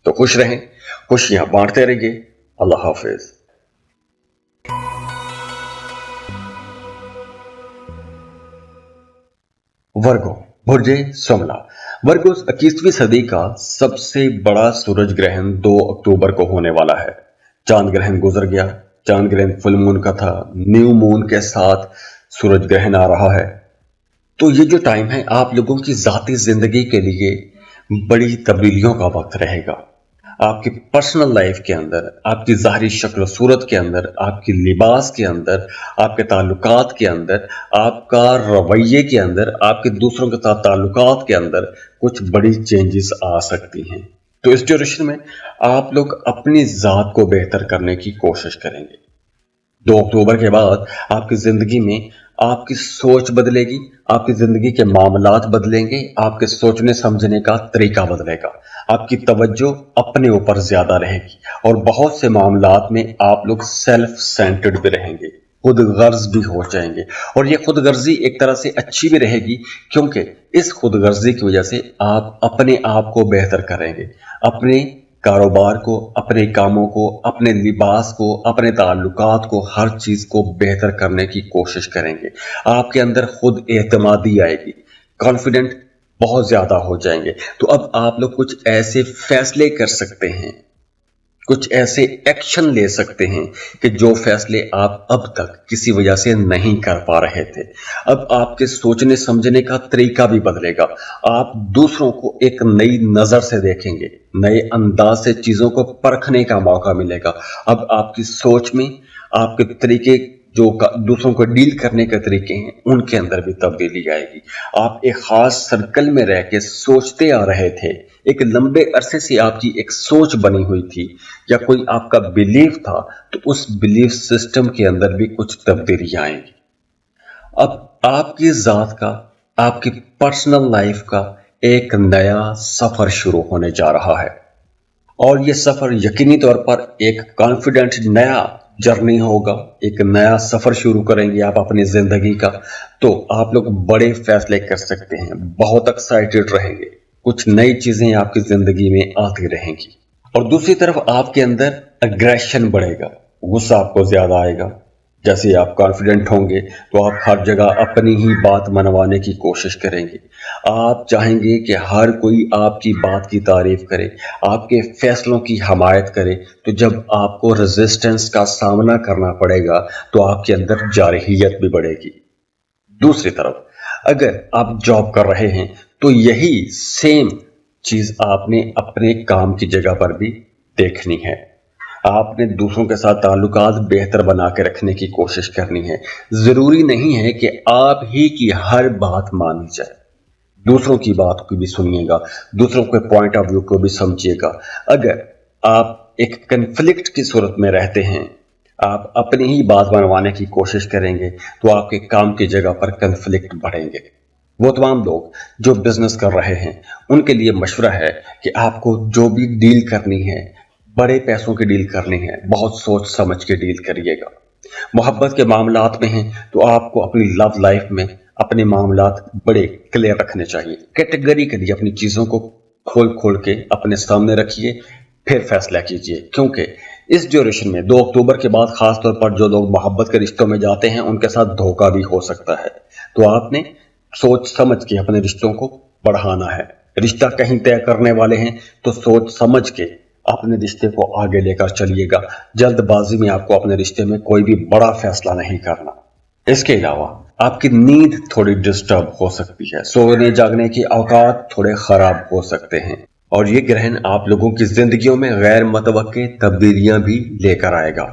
Speaker 1: तो खुश रहें, खुशियां बांटते रहिए। अल्लाह हाफिज। वर्गो, बुर्जे सोमला। वर्गो 21वीं सदी का सबसे बड़ा सूरज ग्रहण 2 अक्टूबर को होने वाला है। चांद ग्रहण गुजर गया, चांद ग्रहण फुल मून का था, न्यू मून के साथ सूरज ग्रहण आ रहा है। तो ये जो टाइम है आप लोगों की जाती जिंदगी के लिए बड़ी तब्दीलियों का वक्त रहेगा। आपकी पर्सनल लाइफ के अंदर, आपकी ज़ाहिरी शक्ल सूरत के अंदर, आपकी लिबास के अंदर, आपके ताल्लुकात के अंदर, आपका रवैये के अंदर, आपके दूसरों के साथ ताल्लुकात के अंदर कुछ बड़ी चेंजेस आ सकती हैं। तो इस ड्यूरेशन में आप लोग अपनी ज़ात को बेहतर करने की कोशिश करेंगे। 2 अक्टूबर के बाद आपकी ज़िंदगी में आपकी सोच बदलेगी, आपकी ज़िंदगी के मामलात बदलेंगे, आपके सोचने समझने का तरीका बदलेगा, आपकी तवज्जो अपने ऊपर ज़्यादा रहेगी और बहुत से मामलात में आप लोग सेल्फ सेंटर्ड भी रहेंगे, खुद गर्ज भी हो जाएंगे। और ये खुद गर्जी एक तरह से अच्छी भी रहेगी, क्योंकि इस खुद गर्जी की वजह से आप अपने आप को बेहतर करेंगे, अपने कारोबार को, अपने कामों को, अपने लिबास को, अपने ताल्लुकात को, हर चीज को बेहतर करने की कोशिश करेंगे। आपके अंदर खुद एतमादी आएगी, कॉन्फिडेंट बहुत ज्यादा हो जाएंगे। तो अब आप लोग कुछ ऐसे फैसले कर सकते हैं, कुछ ऐसे एक्शन ले सकते हैं कि जो फैसले आप अब तक किसी वजह से नहीं कर पा रहे थे। अब आपके सोचने समझने का तरीका भी बदलेगा, आप दूसरों को एक नई नजर से देखेंगे, नए अंदाज से चीजों को परखने का मौका मिलेगा। अब आपकी सोच में, आपके तरीके जो दूसरों को डील करने के तरीके हैं, उनके अंदर भी तब्दीली आएगी। आप एक खास सर्कल में रह के सोचते आ रहे थे, एक लंबे अरसे से आपकी एक सोच बनी हुई थी या कोई आपका बिलीफ था, तो उस बिलीफ सिस्टम के अंदर भी कुछ तब्दीलियां आएंगी। अब आपकी जात का, आपकी पर्सनल लाइफ का एक नया सफर शुरू होने जा रहा है और यह सफर यकीनी तौर पर एक कॉन्फिडेंट नया जर्नी होगा। एक नया सफर शुरू करेंगे आप अपनी जिंदगी का, तो आप लोग बड़े फैसले कर सकते हैं, बहुत एक्साइटेड रहेंगे, कुछ नई चीजें आपकी जिंदगी में आती रहेंगी। और दूसरी तरफ आपके अंदर अग्रेशन बढ़ेगा, गुस्सा आपको ज्यादा आएगा, जैसे आप कॉन्फिडेंट होंगे तो आप हर जगह अपनी ही बात मनवाने की कोशिश करेंगे। आप चाहेंगे कि हर कोई आपकी बात की तारीफ करे, आपके फैसलों की हमायत करे। तो जब आपको रेजिस्टेंस का सामना करना पड़ेगा तो आपके अंदर जारहियत भी बढ़ेगी। दूसरी तरफ अगर आप जॉब कर रहे हैं तो यही सेम चीज आपने अपने काम की जगह पर भी देखनी है। आपने दूसरों के साथ ताल्लुकात बेहतर बना के रखने की कोशिश करनी है। जरूरी नहीं है कि आप ही की हर बात मानी जाए, दूसरों की बात को भी सुनिएगा, दूसरों के पॉइंट ऑफ व्यू को भी समझिएगा। अगर आप एक कन्फ्लिक्ट की सूरत में रहते हैं, आप अपनी ही बात मनवाने की कोशिश करेंगे तो आपके काम की जगह पर कन्फ्लिक्ट बढ़ेंगे। वो तमाम लोग जो बिजनेस कर रहे हैं उनके लिए मशवरा है कि आपको जो भी डील करनी है, बड़े पैसों की डील करनी है, बहुत सोच समझ के डील करिएगा। मोहब्बत के मामलात में हैं तो आपको अपनी लव लाइफ में अपने मामलात बड़े क्लियर रखने चाहिए। कैटेगरिकली अपनी चीज़ों को खोल खोल के अपने सामने रखिए, फिर फैसला कीजिए। क्योंकि इस ड्यूरेशन में 2 अक्टूबर के बाद खास तौर पर जो लोग मोहब्बत के रिश्तों में जाते हैं उनके साथ धोखा भी हो सकता है। तो आपने सोच समझ के अपने रिश्तों को बढ़ाना है। रिश्ता कहीं तय करने वाले हैं तो सोच समझ के अपने रिश्ते को आगे लेकर चलिएगा। जल्दबाजी में आपको अपने रिश्ते में कोई भी बड़ा फैसला नहीं करना। इसके अलावा आपकी नींद थोड़ी डिस्टर्ब हो सकती है, सोने जागने की औकात थोड़े खराब हो सकते हैं और ये ग्रहण आप लोगों की जिंदगियों में गैर मुतवक्के तब्दीलियां भी लेकर आएगा।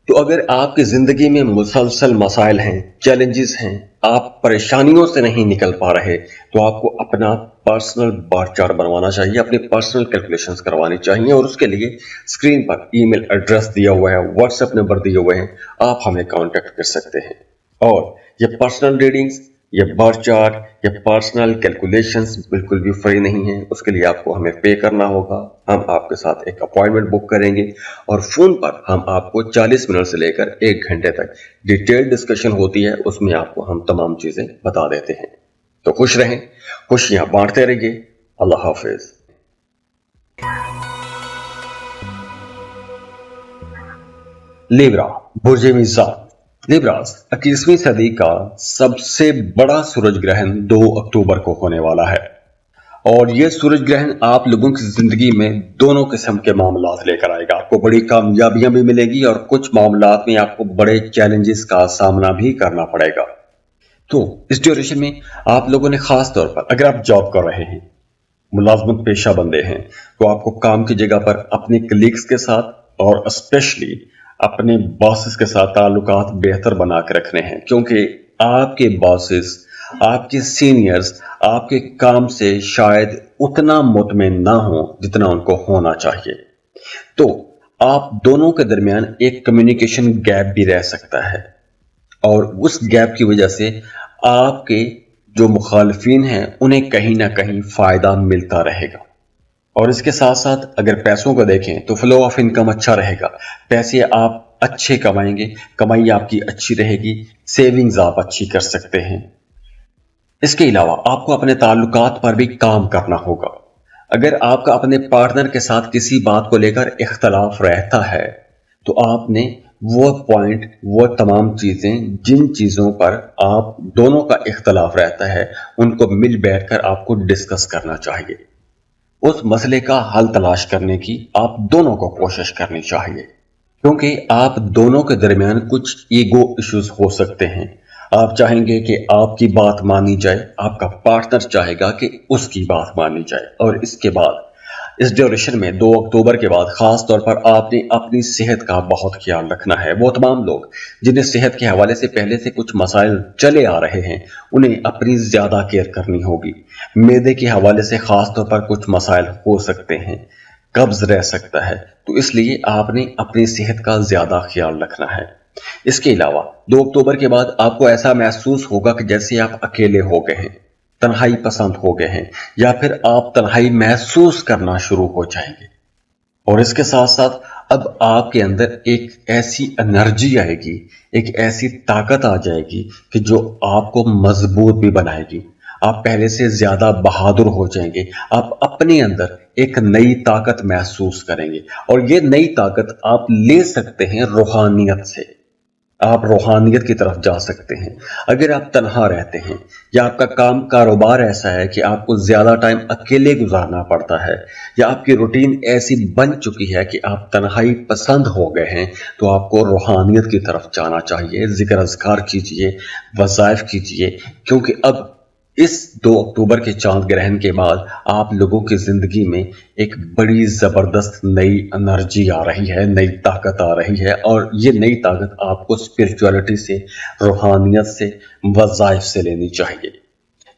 Speaker 1: तो अगर आपकी जिंदगी में मुसलसल मसाइल हैं, चैलेंजेस हैं, आप परेशानियों से नहीं निकल पा रहे, तो आपको अपना पर्सनल बार चार्ट बनवाना चाहिए, अपनी पर्सनल कैलकुलेशंस करवानी चाहिए। और उसके लिए स्क्रीन पर ईमेल एड्रेस दिया हुआ है, व्हाट्सएप नंबर दिए हुए हैं, आप हमें कांटेक्ट कर सकते हैं। और ये पर्सनल रीडिंग्स, ये बार चार्ट, ये पर्सनल कैलकुलेशंस बिल्कुल भी फ्री नहीं है। उसके लिए आपको हमें पे करना होगा। हम आपके साथ एक अपॉइंटमेंट बुक करेंगे और फोन पर हम आपको 40 मिनट से लेकर 1 घंटे तक डिटेल डिस्कशन होती है, उसमें आपको हम तमाम चीजें बता देते हैं। तो खुश रहें, खुशियां बांटते रहिए। अल्लाह हाफिज। लिब्रा, बुर्ज मीज़ान। लिब्रास 21वीं सदी का सबसे बड़ा सूरज ग्रहण 2 अक्टूबर को होने वाला है और यह सूरज ग्रहण आप लोगों की जिंदगी में दोनों किस्म के मामलात लेकर आएगा। आपको बड़ी कामयाबियां भी मिलेगी और कुछ मामलात में आपको बड़े चैलेंजेस का सामना भी करना पड़ेगा। तो इस ड्यूरेशन में आप लोगों ने खास तौर पर अगर आप जॉब कर रहे हैं, मुलाजमत पेशा बंदे हैं, तो आपको काम की जगह पर अपने कलीग्स के साथ और स्पेशली अपने बॉसेस के साथ ताल्लुकात बेहतर बना के रखने हैं। क्योंकि आपके बॉसेस, आपके सीनियर्स आपके काम से शायद उतना मुतमिन ना हो जितना उनको होना चाहिए। तो आप दोनों के दरमियान एक कम्युनिकेशन गैप भी रह सकता है और उस गैप की वजह से आपके जो मुखालफिन हैं उन्हें कहीं ना कहीं फायदा मिलता रहेगा। और इसके साथ साथ अगर पैसों को देखें तो फ्लो ऑफ इनकम अच्छा रहेगा, पैसे आप अच्छे कमाएंगे, कमाई आपकी अच्छी रहेगी, सेविंग्स आप अच्छी कर सकते हैं। इसके अलावा आपको अपने ताल्लुकात पर भी काम करना होगा। अगर आपका अपने पार्टनर के साथ किसी बात को लेकर इख्तलाफ रहता है तो आपने वो पॉइंट, वो तमाम चीजें जिन चीजों पर आप दोनों का इख्तलाफ रहता है उनको मिल बैठकर आपको डिस्कस करना चाहिए। उस मसले का हल तलाश करने की आप दोनों को कोशिश करनी चाहिए। क्योंकि आप दोनों के दरमियान कुछ ईगो इश्यूज हो सकते हैं। आप चाहेंगे कि आपकी बात मानी जाए, आपका पार्टनर चाहेगा कि उसकी बात मानी जाए। और इसके बाद इस ड्यूरेशन में 2 अक्टूबर के बाद खास तौर पर आपने अपनी सेहत का बहुत ख्याल रखना है। वो तमाम लोग जिन्हें सेहत के हवाले से पहले से कुछ मसाइल चले आ रहे हैं उन्हें अपनी ज्यादा केयर करनी होगी। मैदे के हवाले से खास तौर पर कुछ मसाइल हो सकते हैं, कब्ज रह सकता है, तो इसलिए आपने अपनी सेहत का ज्यादा ख्याल रखना है। इसके अलावा 2 अक्टूबर के बाद आपको ऐसा महसूस होगा कि जैसे आप अकेले हो गए हैं, तन्हाई पसंद हो गए हैं या फिर आप तन्हाई महसूस करना शुरू हो जाएंगे। और इसके साथ साथ अब आपके अंदर एक ऐसी एनर्जी आएगी, एक ऐसी ताकत आ जाएगी कि जो आपको मजबूत भी बनाएगी। आप पहले से ज्यादा बहादुर हो जाएंगे। आप अपने अंदर एक नई ताकत महसूस करेंगे और ये नई ताकत आप ले सकते हैं रूहानियत से। آپ روحانیت کی طرف جا سکتے ہیں۔ اگر آپ تنہا رہتے ہیں یا آپ کا کام کاروبار ایسا ہے کہ آپ کو زیادہ ٹائم اکیلے گزارنا پڑتا ہے، یا آپ کی روٹین ایسی بن چکی ہے کہ آپ تنہائی پسند ہو گئے ہیں، تو آپ کو روحانیت کی طرف جانا چاہیے۔ ذکر اذکار کیجئے، وظائف کیجئے، کیونکہ اب اس 2 اکتوبر کے چاند گرہن کے بعد آپ لوگوں کی زندگی میں ایک بڑی زبردست نئی انرجی آ رہی ہے، نئی طاقت آ رہی ہے، اور یہ نئی طاقت آپ کو اسپرچولیٹی سے، روحانیت سے، وظائف سے لینی چاہیے،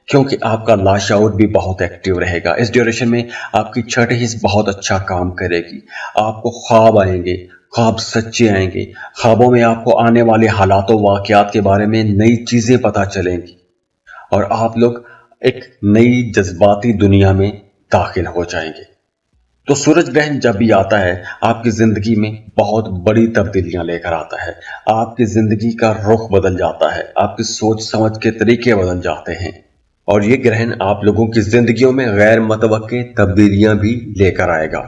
Speaker 1: کیونکہ آپ کا لاشعور بھی بہت ایکٹیو رہے گا۔ اس ڈیوریشن میں آپ کی چھٹی حص بہت اچھا کام کرے گی۔ آپ کو خواب آئیں گے، خواب سچے آئیں گے، خوابوں میں آپ کو آنے والے حالات و واقعات کے بارے میں نئی چیزیں پتہ چلیں گی، اور آپ لوگ ایک نئی جذباتی دنیا میں داخل ہو جائیں گے۔ تو سورج گرہن جب بھی آتا ہے آپ کی زندگی میں بہت بڑی تبدیلیاں لے کر آتا ہے۔ آپ کی زندگی کا رخ بدل جاتا ہے، آپ کی سوچ سمجھ کے طریقے بدل جاتے ہیں، اور یہ گرہن آپ لوگوں کی زندگیوں میں غیر متوقع تبدیلیاں بھی لے کر آئے گا۔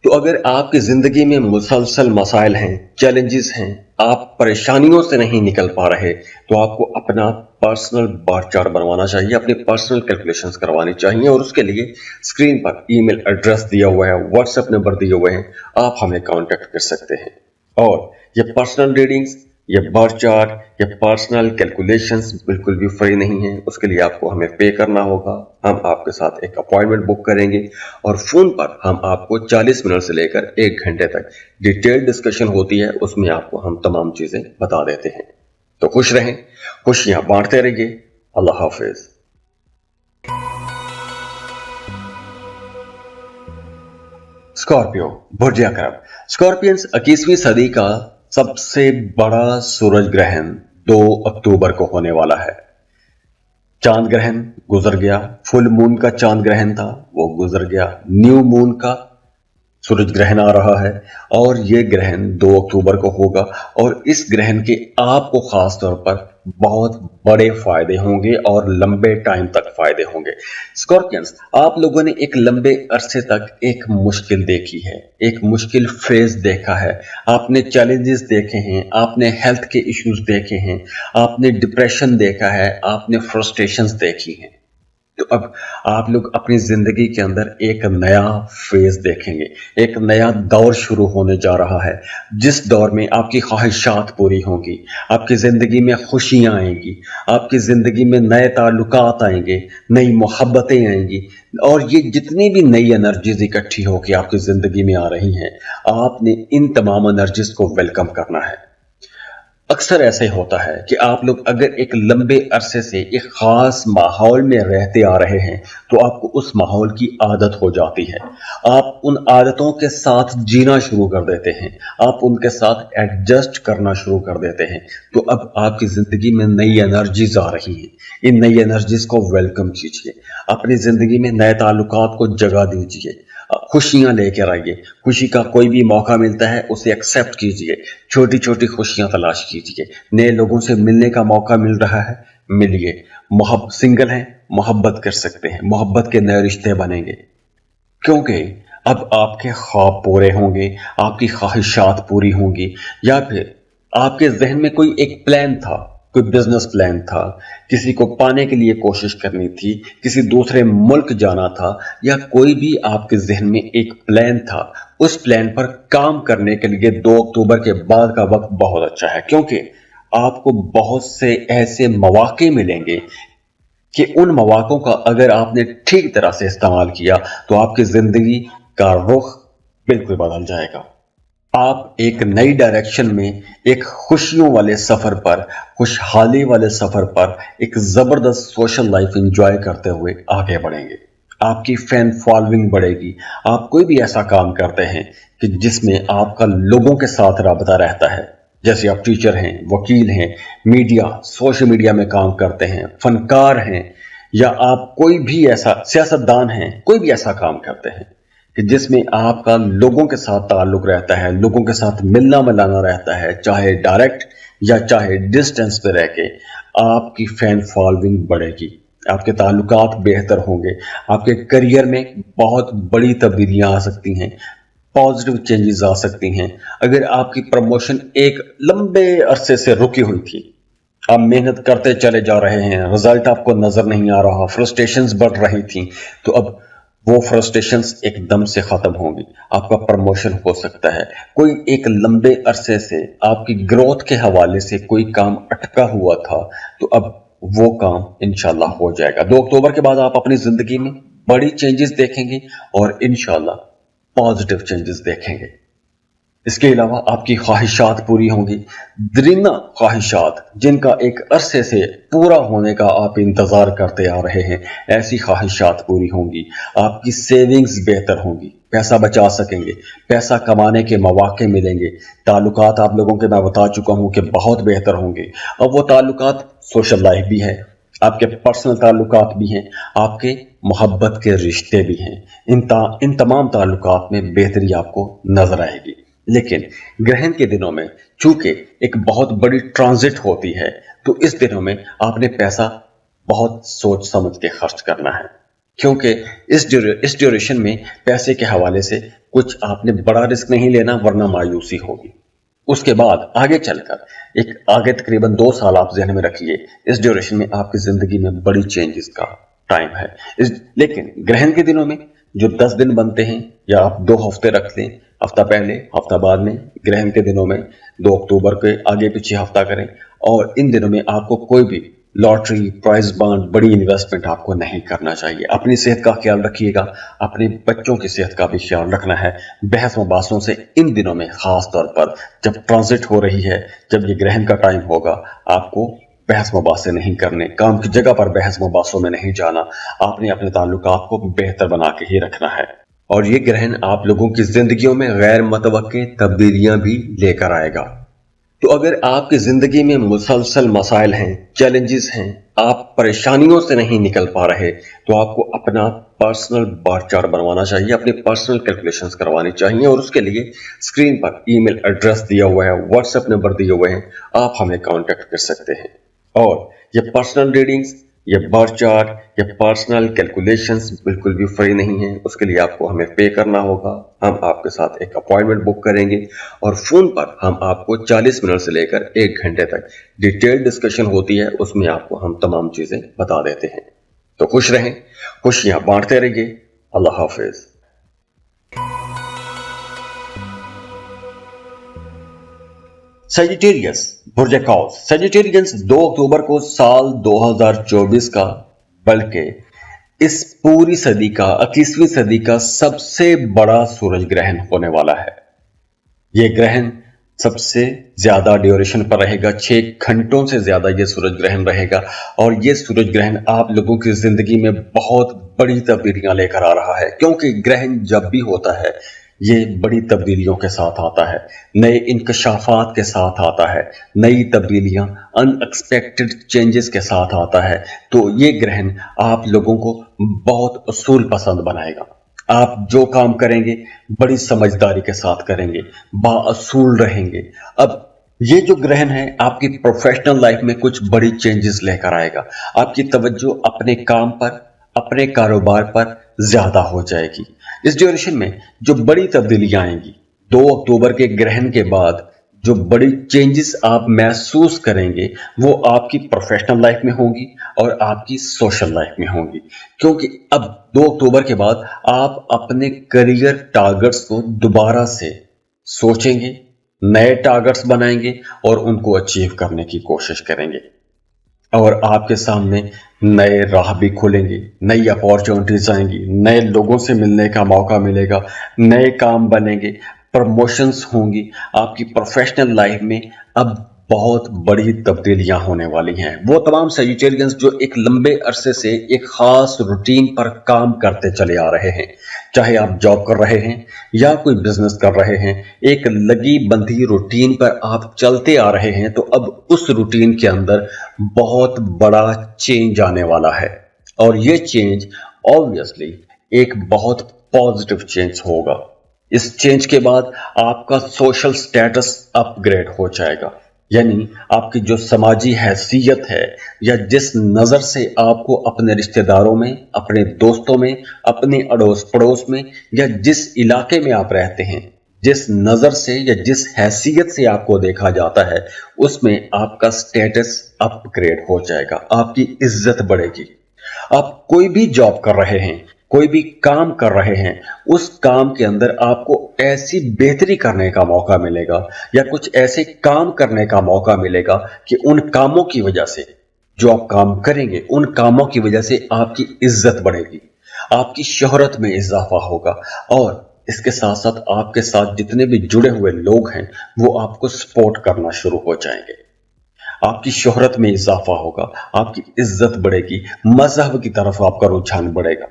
Speaker 1: تو اگر آپ کی زندگی میں مسلسل مسائل ہیں، چیلنجز ہیں، آپ پریشانیوں سے نہیں نکل پا رہے، تو آپ کو اپنا پرسنل برتھ چارٹ بنوانا چاہیے، اپنی پرسنل کیلکولیشنز کروانی چاہیے، اور اس کے لیے اسکرین پر ای میل ایڈریس دیا ہوا ہے، واٹس ایپ نمبر دیے ہوئے ہیں، آپ ہمیں کانٹیکٹ کر سکتے ہیں۔ اور یہ پرسنل ریڈنگز، یہ برتھ چارٹ، یہ پرسنل کیلکولیشنز بالکل بھی فری نہیں ہیں، اس کے لیے آپ کو ہمیں پے کرنا ہوگا۔ ہم آپ کے ساتھ ایک اپوائنٹمنٹ بک کریں گے، اور فون پر ہم آپ کو 40 منٹ سے لے کر 1 گھنٹے تک ڈیٹیل ڈسکشن ہوتی ہے، اس میں آپ کو ہم تمام چیزیں بتا دیتے ہیں۔ تو خوش رہیں، خوشیاں بانٹتے رہیے۔ اللہ حافظ۔ اسکارپیو، برج عقرب۔ اسکارپینز 21ویں صدی کا سب سے بڑا سورج گرہن 2 اکتوبر کو ہونے والا ہے۔ چاند گرہن گزر گیا، فل مون کا چاند گرہن تھا، وہ گزر گیا، نیو مون کا سورج گرہن آ رہا ہے، اور یہ گرہن 2 اکتوبر کو ہوگا، اور اس گرہن کے آپ کو خاص طور پر بہت بڑے فائدے ہوں گے، اور لمبے ٹائم تک فائدے ہوں گے۔ اسکارپینز، آپ لوگوں نے ایک لمبے عرصے تک ایک مشکل دیکھی ہے، ایک مشکل فیز دیکھا ہے، آپ نے چیلنجز دیکھے ہیں، آپ نے ہیلتھ کے ایشوز دیکھے ہیں، آپ نے ڈپریشن دیکھا ہے، آپ نے فرسٹریشنز دیکھی ہیں۔ تو اب آپ لوگ اپنی زندگی کے اندر ایک نیا فیز دیکھیں گے، ایک نیا دور شروع ہونے جا رہا ہے، جس دور میں آپ کی خواہشات پوری ہوں گی، آپ کی زندگی میں خوشیاں آئیں گی، آپ کی زندگی میں نئے تعلقات آئیں گے، نئی محبتیں آئیں گی، اور یہ جتنی بھی نئی انرجیز اکٹھی ہو کے آپ کی زندگی میں آ رہی ہیں، آپ نے ان تمام انرجیز کو ویلکم کرنا ہے۔ اکثر ایسے ہوتا ہے کہ آپ لوگ اگر ایک لمبے عرصے سے ایک خاص ماحول میں رہتے آ رہے ہیں، تو آپ کو اس ماحول کی عادت ہو جاتی ہے، آپ ان عادتوں کے ساتھ جینا شروع کر دیتے ہیں، آپ ان کے ساتھ ایڈجسٹ کرنا شروع کر دیتے ہیں۔ تو اب آپ کی زندگی میں نئی انرجیز آ رہی ہیں، ان نئی انرجیز کو ویلکم کیجیے، اپنی زندگی میں نئے تعلقات کو جگہ دیجیے، خوشیاں لے کر آئیے، خوشی کا کوئی بھی موقع ملتا ہے اسے ایکسیپٹ کیجیے، چھوٹی چھوٹی خوشیاں تلاش کیجیے، نئے لوگوں سے ملنے کا موقع مل رہا ہے، ملیے، سنگل ہیں محبت کر سکتے ہیں، محبت کے نئے رشتے بنیں گے، کیونکہ اب آپ کے خواب پورے ہوں گے، آپ کی خواہشات پوری ہوں گی، یا پھر آپ کے ذہن میں کوئی ایک پلان تھا، کوئی بزنس پلان تھا، کسی کو پانے کے لیے کوشش کرنی تھی، کسی دوسرے ملک جانا تھا، یا کوئی بھی آپ کے ذہن میں ایک پلان تھا، اس پلان پر کام کرنے کے لیے 2 اکتوبر کے بعد کا وقت بہت اچھا ہے، کیونکہ آپ کو بہت سے ایسے مواقع ملیں گے کہ ان مواقعوں کا اگر آپ نے ٹھیک طرح سے استعمال کیا تو آپ کی زندگی کا رخ بالکل بدل جائے گا۔ آپ ایک نئی ڈائریکشن میں، ایک خوشیوں والے سفر پر، خوشحالی والے سفر پر، ایک زبردست سوشل لائف انجوائے کرتے ہوئے آگے بڑھیں گے۔ آپ کی فین فالوئنگ بڑھے گی، آپ کوئی بھی ایسا کام کرتے ہیں کہ جس میں آپ کا لوگوں کے ساتھ رابطہ رہتا ہے، جیسے آپ ٹیچر ہیں، وکیل ہیں، میڈیا، سوشل میڈیا میں کام کرتے ہیں، فنکار ہیں، یا آپ کوئی بھی ایسا سیاستدان ہیں، کوئی بھی ایسا کام کرتے ہیں کہ جس میں آپ کا لوگوں کے ساتھ تعلق رہتا ہے، لوگوں کے ساتھ ملنا ملانا رہتا ہے، چاہے ڈائریکٹ یا چاہے ڈسٹینس پہ رہ کے، آپ کی فین فالوئنگ بڑھے گی، آپ کے تعلقات بہتر ہوں گے، آپ کے کریئر میں بہت بڑی تبدیلیاں آ سکتی ہیں، पॉजिटिव चेंजेस आ सकती हैं। अगर आपकी प्रमोशन एक लंबे अरसे से रुकी हुई थी, आप मेहनत करते चले जा रहे हैं, रिजल्ट आपको नजर नहीं आ रहा, फ्रस्ट्रेशंस बढ़ रही थी, तो अब वो फ्रस्ट्रेशंस एकदम से खत्म होंगी। आपका प्रमोशन हो सकता है। कोई एक लंबे अरसे से आपकी ग्रोथ के हवाले से कोई काम अटका हुआ था, तो अब वो काम इंशाल्लाह हो जाएगा। 2 अक्टूबर के बाद आप अपनी जिंदगी में बड़ी चेंजेस देखेंगे और इंशाल्लाह पॉजिटिव चेंजेस देखेंगे। इसके अलावा आपकी ख्वाहिशात पूरी होंगी। दरिंदा ख्वाहिशात जिनका एक अरसे से पूरा होने का आप इंतजार करते आ रहे हैं, ऐसी ख्वाहिशात पूरी होंगी। आपकी सेविंग्स बेहतर होंगी, पैसा बचा सकेंगे, पैसा कमाने के मौके मिलेंगे। ताल्लुकात आप लोगों के मैं बता चुका हूं कि बहुत बेहतर होंगे। अब वो ताल्लुकात सोशल लाइफ भी है, आपके पर्सनल ताल्लुकात भी हैं, आपके मोहब्बत के रिश्ते भी हैं। इन तमाम ताल्लुकात में बेहतरी आपको नजर आएगी। लेकिन ग्रहण के दिनों में चूंकि एक बहुत बड़ी ट्रांजिट होती है, तो इस दिनों में आपने पैसा बहुत सोच समझ के खर्च करना है, क्योंकि इस ड्यूरेशन में पैसे के हवाले से कुछ आपने बड़ा रिस्क नहीं लेना, वरना मायूसी होगी। उसके बाद आगे चलकर आगे तकरीबन 2 साल आप ज़हन में रखिए, इस ड्यूरेशन में आपकी जिंदगी में बड़ी चेंजेस का टाइम है। लेकिन ग्रहण के दिनों में जो 10 दिन बनते हैं, या आप 2 हफ्ते रख लें, हफ्ता पहले हफ्ता बाद में, ग्रहण के दिनों में 2 अक्टूबर के आगे पीछे हफ्ता करें। और इन दिनों में आपको कोई भी लॉटरी, प्राइज बॉन्ड, बड़ी इन्वेस्टमेंट आपको नहीं करना चाहिए। अपनी सेहत का ख्याल रखिएगा, अपने बच्चों की सेहत का भी ख्याल रखना है। बहस मुबासों से इन दिनों में खास तौर पर जब ट्रांजिट हो रही है, जब ये ग्रहण का टाइम होगा, आपको बहस मुबासे नहीं करने, काम की जगह पर बहस मुबासों में नहीं जाना। आपने अपने ताल्लुकात को बेहतर बना के ही रखना है। और ये ग्रहण आप लोगों की जिंदगियों में गैर मुतवक्के तब्दीलियां भी लेकर आएगा। तो अगर आपकी जिंदगी में मुसलसल मसाइल हैं, चैलेंजेस हैं, आप परेशानियों से नहीं निकल पा रहे, तो आपको अपना पर्सनल बार चार्ट बनवाना चाहिए, अपनी पर्सनल कैलकुलेशंस करवानी चाहिए। और उसके लिए स्क्रीन पर ईमेल एड्रेस दिया हुआ है, व्हाट्सएप नंबर दिए हुए हैं, आप हमें कांटेक्ट कर सकते हैं। और ये पर्सनल रीडिंग्स, ये बार चार्ट, ये पर्सनल कैलकुलेशंस बिल्कुल भी फ्री नहीं है। उसके लिए आपको हमें पे करना होगा। हम आपके साथ एक अपॉइंटमेंट बुक करेंगे और फोन पर हम आपको 40 मिनट से लेकर 1 घंटे तक डिटेल डिस्कशन होती है, उसमें आपको हम तमाम चीजें बता देते हैं। तो खुश रहें, खुशियां बांटते रहिए। अल्लाह हाफिज। सजिटेरियस बुर्ज कौस। सजिटेरियंस 2 अक्टूबर को साल 2024 का, बल्कि इस पूरी सदी का, 21वीं सदी का सबसे बड़ा सूरज ग्रहण होने वाला है। यह ग्रहण सबसे ज्यादा ड्यूरेशन पर रहेगा, 6 घंटों से ज्यादा यह सूरज ग्रहण रहेगा। और यह सूरज ग्रहण आप लोगों की जिंदगी में बहुत बड़ी तब्दीलियां लेकर आ रहा है, क्योंकि ग्रहण जब भी होता है ये बड़ी तब्दीलियों के साथ आता है, नए इंकशाफात के साथ आता है, नई तब्दीलियां, अनएक्सपेक्टेड चेंजेस के साथ आता है। तो ये ग्रहण आप लोगों को बहुत असूल पसंद बनाएगा। आप जो काम करेंगे बड़ी समझदारी के साथ करेंगे, बाअसूल रहेंगे। अब ये जो ग्रहण है आपकी प्रोफेशनल लाइफ में कुछ बड़ी चेंजेस लेकर आएगा। आपकी तवज्जो अपने काम पर, अपने कारोबार पर ज्यादा हो जाएगी। इस ड्यूरेशन में जो बड़ी तब्दीलियां आएंगी, 2 अक्टूबर के ग्रहण के बाद जो बड़ी चेंजेस आप महसूस करेंगे, वो आपकी प्रोफेशनल लाइफ में होंगी और आपकी सोशल लाइफ में होंगी। क्योंकि अब 2 अक्टूबर के बाद आप अपने करियर टारगेट्स को दोबारा से सोचेंगे, नए टारगेट्स बनाएंगे और उनको अचीव करने की कोशिश करेंगे। और आपके सामने नए राह भी खुलेंगे, नई अपॉर्चुनिटीज आएंगी, नए लोगों से मिलने का मौका मिलेगा, नए काम बनेंगे, प्रमोशंस होंगी। आपकी प्रोफेशनल लाइफ में अब बहुत बड़ी तब्दीलियां होने वाली हैं। वो तमाम सजिटेरियंस जो एक लंबे अरसे से एक खास रूटीन पर काम करते चले आ रहे हैं, चाहे आप जॉब कर रहे हैं या कोई बिजनेस कर रहे हैं, एक लगी बंधी रूटीन पर आप चलते आ रहे हैं, तो अब उस रूटीन के अंदर बहुत बड़ा चेंज आने वाला है। और ये चेंज ऑब्वियसली एक बहुत पॉजिटिव चेंज होगा। इस चेंज के बाद आपका सोशल स्टेटस अपग्रेड हो जाएगा, यानी आपकी जो समाजी हैसियत है या जिस नज़र से आपको अपने रिश्तेदारों में, अपने दोस्तों में, अपने अड़ोस पड़ोस में या जिस इलाके में आप रहते हैं, जिस नज़र से या जिस हैसियत से आपको देखा जाता है, उसमें आपका स्टेटस अपग्रेड हो जाएगा, आपकी इज्जत बढ़ेगी। आप कोई भी जॉब कर रहे हैं, कोई भी काम कर रहे हैं, उस काम के अंदर आपको ऐसी बेहतरी करने का मौका मिलेगा या कुछ ऐसे काम करने का मौका मिलेगा कि उन कामों की वजह से, जो आप काम करेंगे, उन कामों की वजह से आपकी इज्जत बढ़ेगी, आपकी शोहरत में इजाफा होगा और इसके साथ साथ आपके साथ जितने भी जुड़े हुए लोग हैं वो आपको सपोर्ट करना शुरू हो जाएंगे। आपकी शोहरत में इजाफा होगा, आपकी इज्जत बढ़ेगी, मजहब की तरफ आपका रुझान बढ़ेगा।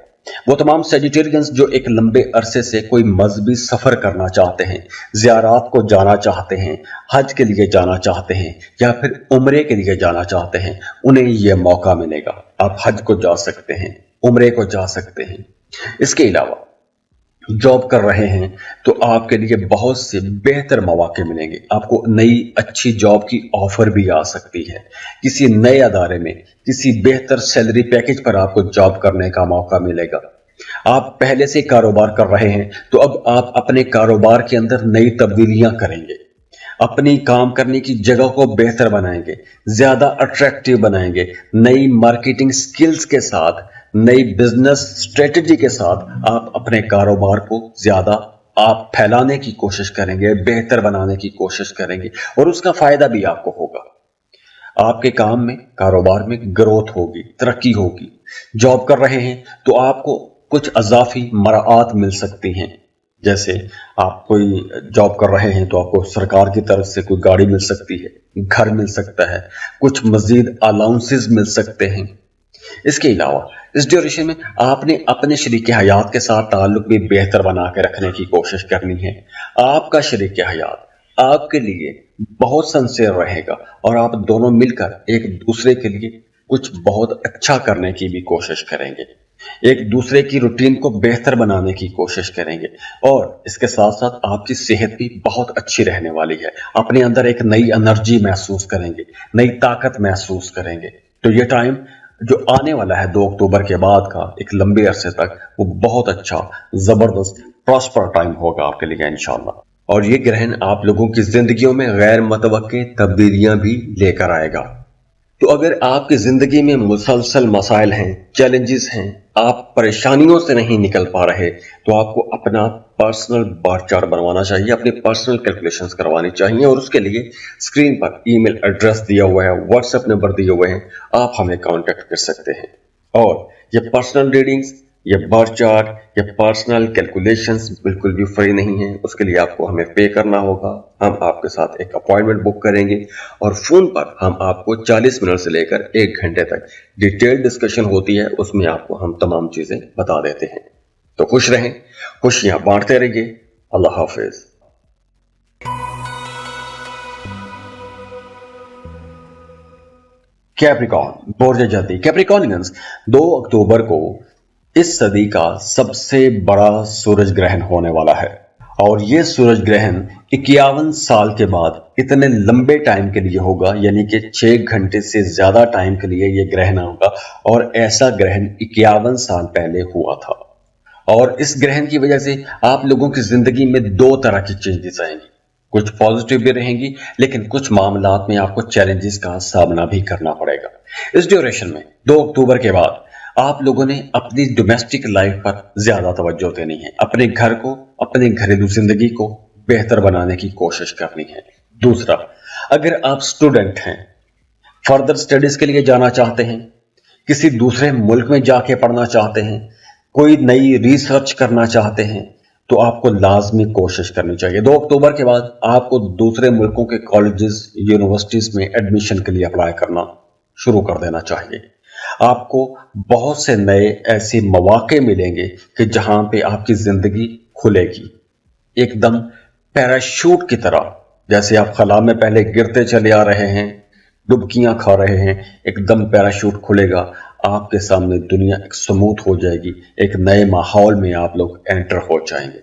Speaker 1: वो तमाम सेजिटेरियंस जो एक लंबे अरसे से कोई मजहबी सफर करना चाहते हैं, ज़ियारात को जाना चाहते हैं, हज के लिए जाना चाहते हैं या फिर उम्रे के लिए जाना चाहते हैं, उन्हें यह मौका मिलेगा। आप हज को जा सकते हैं, उम्रे को जा सकते हैं। इसके अलावा जॉब कर रहे हैं तो आपके लिए बहुत से बेहतर मौके मिलेंगे। आपको नई अच्छी जॉब की ऑफर भी आ सकती है, किसी नए अदारे में किसी बेहतर सैलरी पैकेज पर आपको जॉब करने का मौका मिलेगा। आप पहले से कारोबार कर रहे हैं तो अब आप अपने कारोबार के अंदर नई तब्दीलियां करेंगे, अपनी काम करने की जगह को बेहतर बनाएंगे, ज्यादा अट्रैक्टिव बनाएंगे, नई मार्केटिंग स्किल्स के साथ, नई बिजनेस स्ट्रेटजी के साथ आप अपने कारोबार को ज्यादा आप फैलाने की कोशिश करेंगे, बेहतर बनाने की कोशिश करेंगे और उसका फायदा भी आपको होगा। आपके काम में, कारोबार में ग्रोथ होगी, तरक्की होगी। जॉब कर रहे हैं तो आपको कुछ अजाफी मराआत मिल सकती हैं, जैसे आप कोई जॉब कर रहे हैं तो आपको सरकार की तरफ से कोई गाड़ी मिल सकती है, घर मिल सकता है, कुछ मजीद अलाउंसेस मिल सकते हैं। इसके अलावा इस ड्यूरेशन में आपने अपने शरीक हयात के साथ ताल्लुक भी बेहतर बना के रखने की कोशिश करनी है। आपका शरीक हयात आपके लिए बहुत सिंसियर रहेगा और आप दोनों मिलकर एक दूसरे के लिए कुछ बहुत अच्छा करने की भी कोशिश करेंगे, एक दूसरे की रूटीन को बेहतर बनाने की कोशिश करेंगे और इसके साथ साथ आपकी सेहत भी बहुत अच्छी रहने वाली है। अपने अंदर एक नई एनर्जी महसूस करेंगे, नई ताकत महसूस करेंगे। तो ये टाइम जो आने वाला है 2 अक्टूबर के बाद का एक लंबे अरसे तक, वो बहुत अच्छा, जबरदस्त, प्रॉस्पर टाइम होगा आपके लिए इंशाअल्लाह। और ये ग्रहण आप लोगों की जिंदगियों में गैर मुतवक्के तब्दीलियां भी लेकर आएगा। तो अगर आपकी जिंदगी में मुसलसल मसाइल हैं, चैलेंजेस हैं, आप परेशानियों से नहीं निकल पा रहे, तो आपको अपना पर्सनल बार चार्ट बनवाना चाहिए, अपनी पर्सनल कैलकुलेशंस करवानी चाहिए और उसके लिए स्क्रीन पर ईमेल एड्रेस दिया हुआ है, व्हाट्सएप नंबर दिए हुए हैं, आप हमें कांटेक्ट कर सकते हैं। और ये पर्सनल रीडिंग्स, ये बार चार्ट, ये पर्सनल कैलकुलेशंस बिल्कुल भी फ्री नहीं है। उसके लिए आपको हमें पे करना होगा। हम आपके साथ एक अपॉइंटमेंट बुक करेंगे और फोन पर हम आपको 40 मिनट से लेकर 1 घंटे तक डिटेल डिस्कशन होती है, उसमें आपको हम तमाम चीजें बता देते हैं। तो खुश रहें, खुशियां बांटते रहिए। अल्लाह हाफिज। कैप्रिकॉर्न, बुर्ज जल्दी। कैप्रिकॉर्नियंस, 2 अक्टूबर को इस सदी का सबसे बड़ा सूरज ग्रहण होने वाला है और यह सूरज ग्रहण 51 साल के बाद इतने लंबे टाइम के लिए होगा, यानी कि 6 घंटे से ज्यादा टाइम के लिए यह ग्रहण होगा और ऐसा ग्रहण 51 साल पहले हुआ था। और इस ग्रहण की वजह से आप लोगों की जिंदगी में 2 तरह की चेंजेस आएंगी, कुछ पॉजिटिव भी रहेंगी लेकिन कुछ मामलात में आपको चैलेंजेस का सामना भी करना पड़ेगा। इस ड्यूरेशन में 2 अक्टूबर के बाद आप लोगों ने अपनी डोमेस्टिक लाइफ पर ज्यादा तवज्जो देनी है, अपने घर को, अपने घरेलू जिंदगी को बेहतर बनाने की कोशिश करनी है। दूसरा, अगर आप स्टूडेंट हैं, फर्दर स्टडीज के लिए जाना चाहते हैं, किसी दूसरे मुल्क में जाके पढ़ना चाहते हैं, कोई नई रिसर्च करना चाहते हैं, तो आपको लाजमी कोशिश करनी चाहिए। 2 अक्टूबर के बाद आपको दूसरे मुल्कों के कॉलेजेस, यूनिवर्सिटीज में एडमिशन के लिए अप्लाई करना शुरू कर देना चाहिए। आपको बहुत से नए ऐसे मौके मिलेंगे कि जहां पे आपकी जिंदगी खुलेगी एकदम पैराशूट की तरह। जैसे आप खला में पहले गिरते चले आ रहे हैं, डुबकियां खा रहे हैं, एकदम पैराशूट खुलेगा, आपके सामने दुनिया एक स्मूथ हो जाएगी, एक नए माहौल में आप लोग एंटर हो जाएंगे।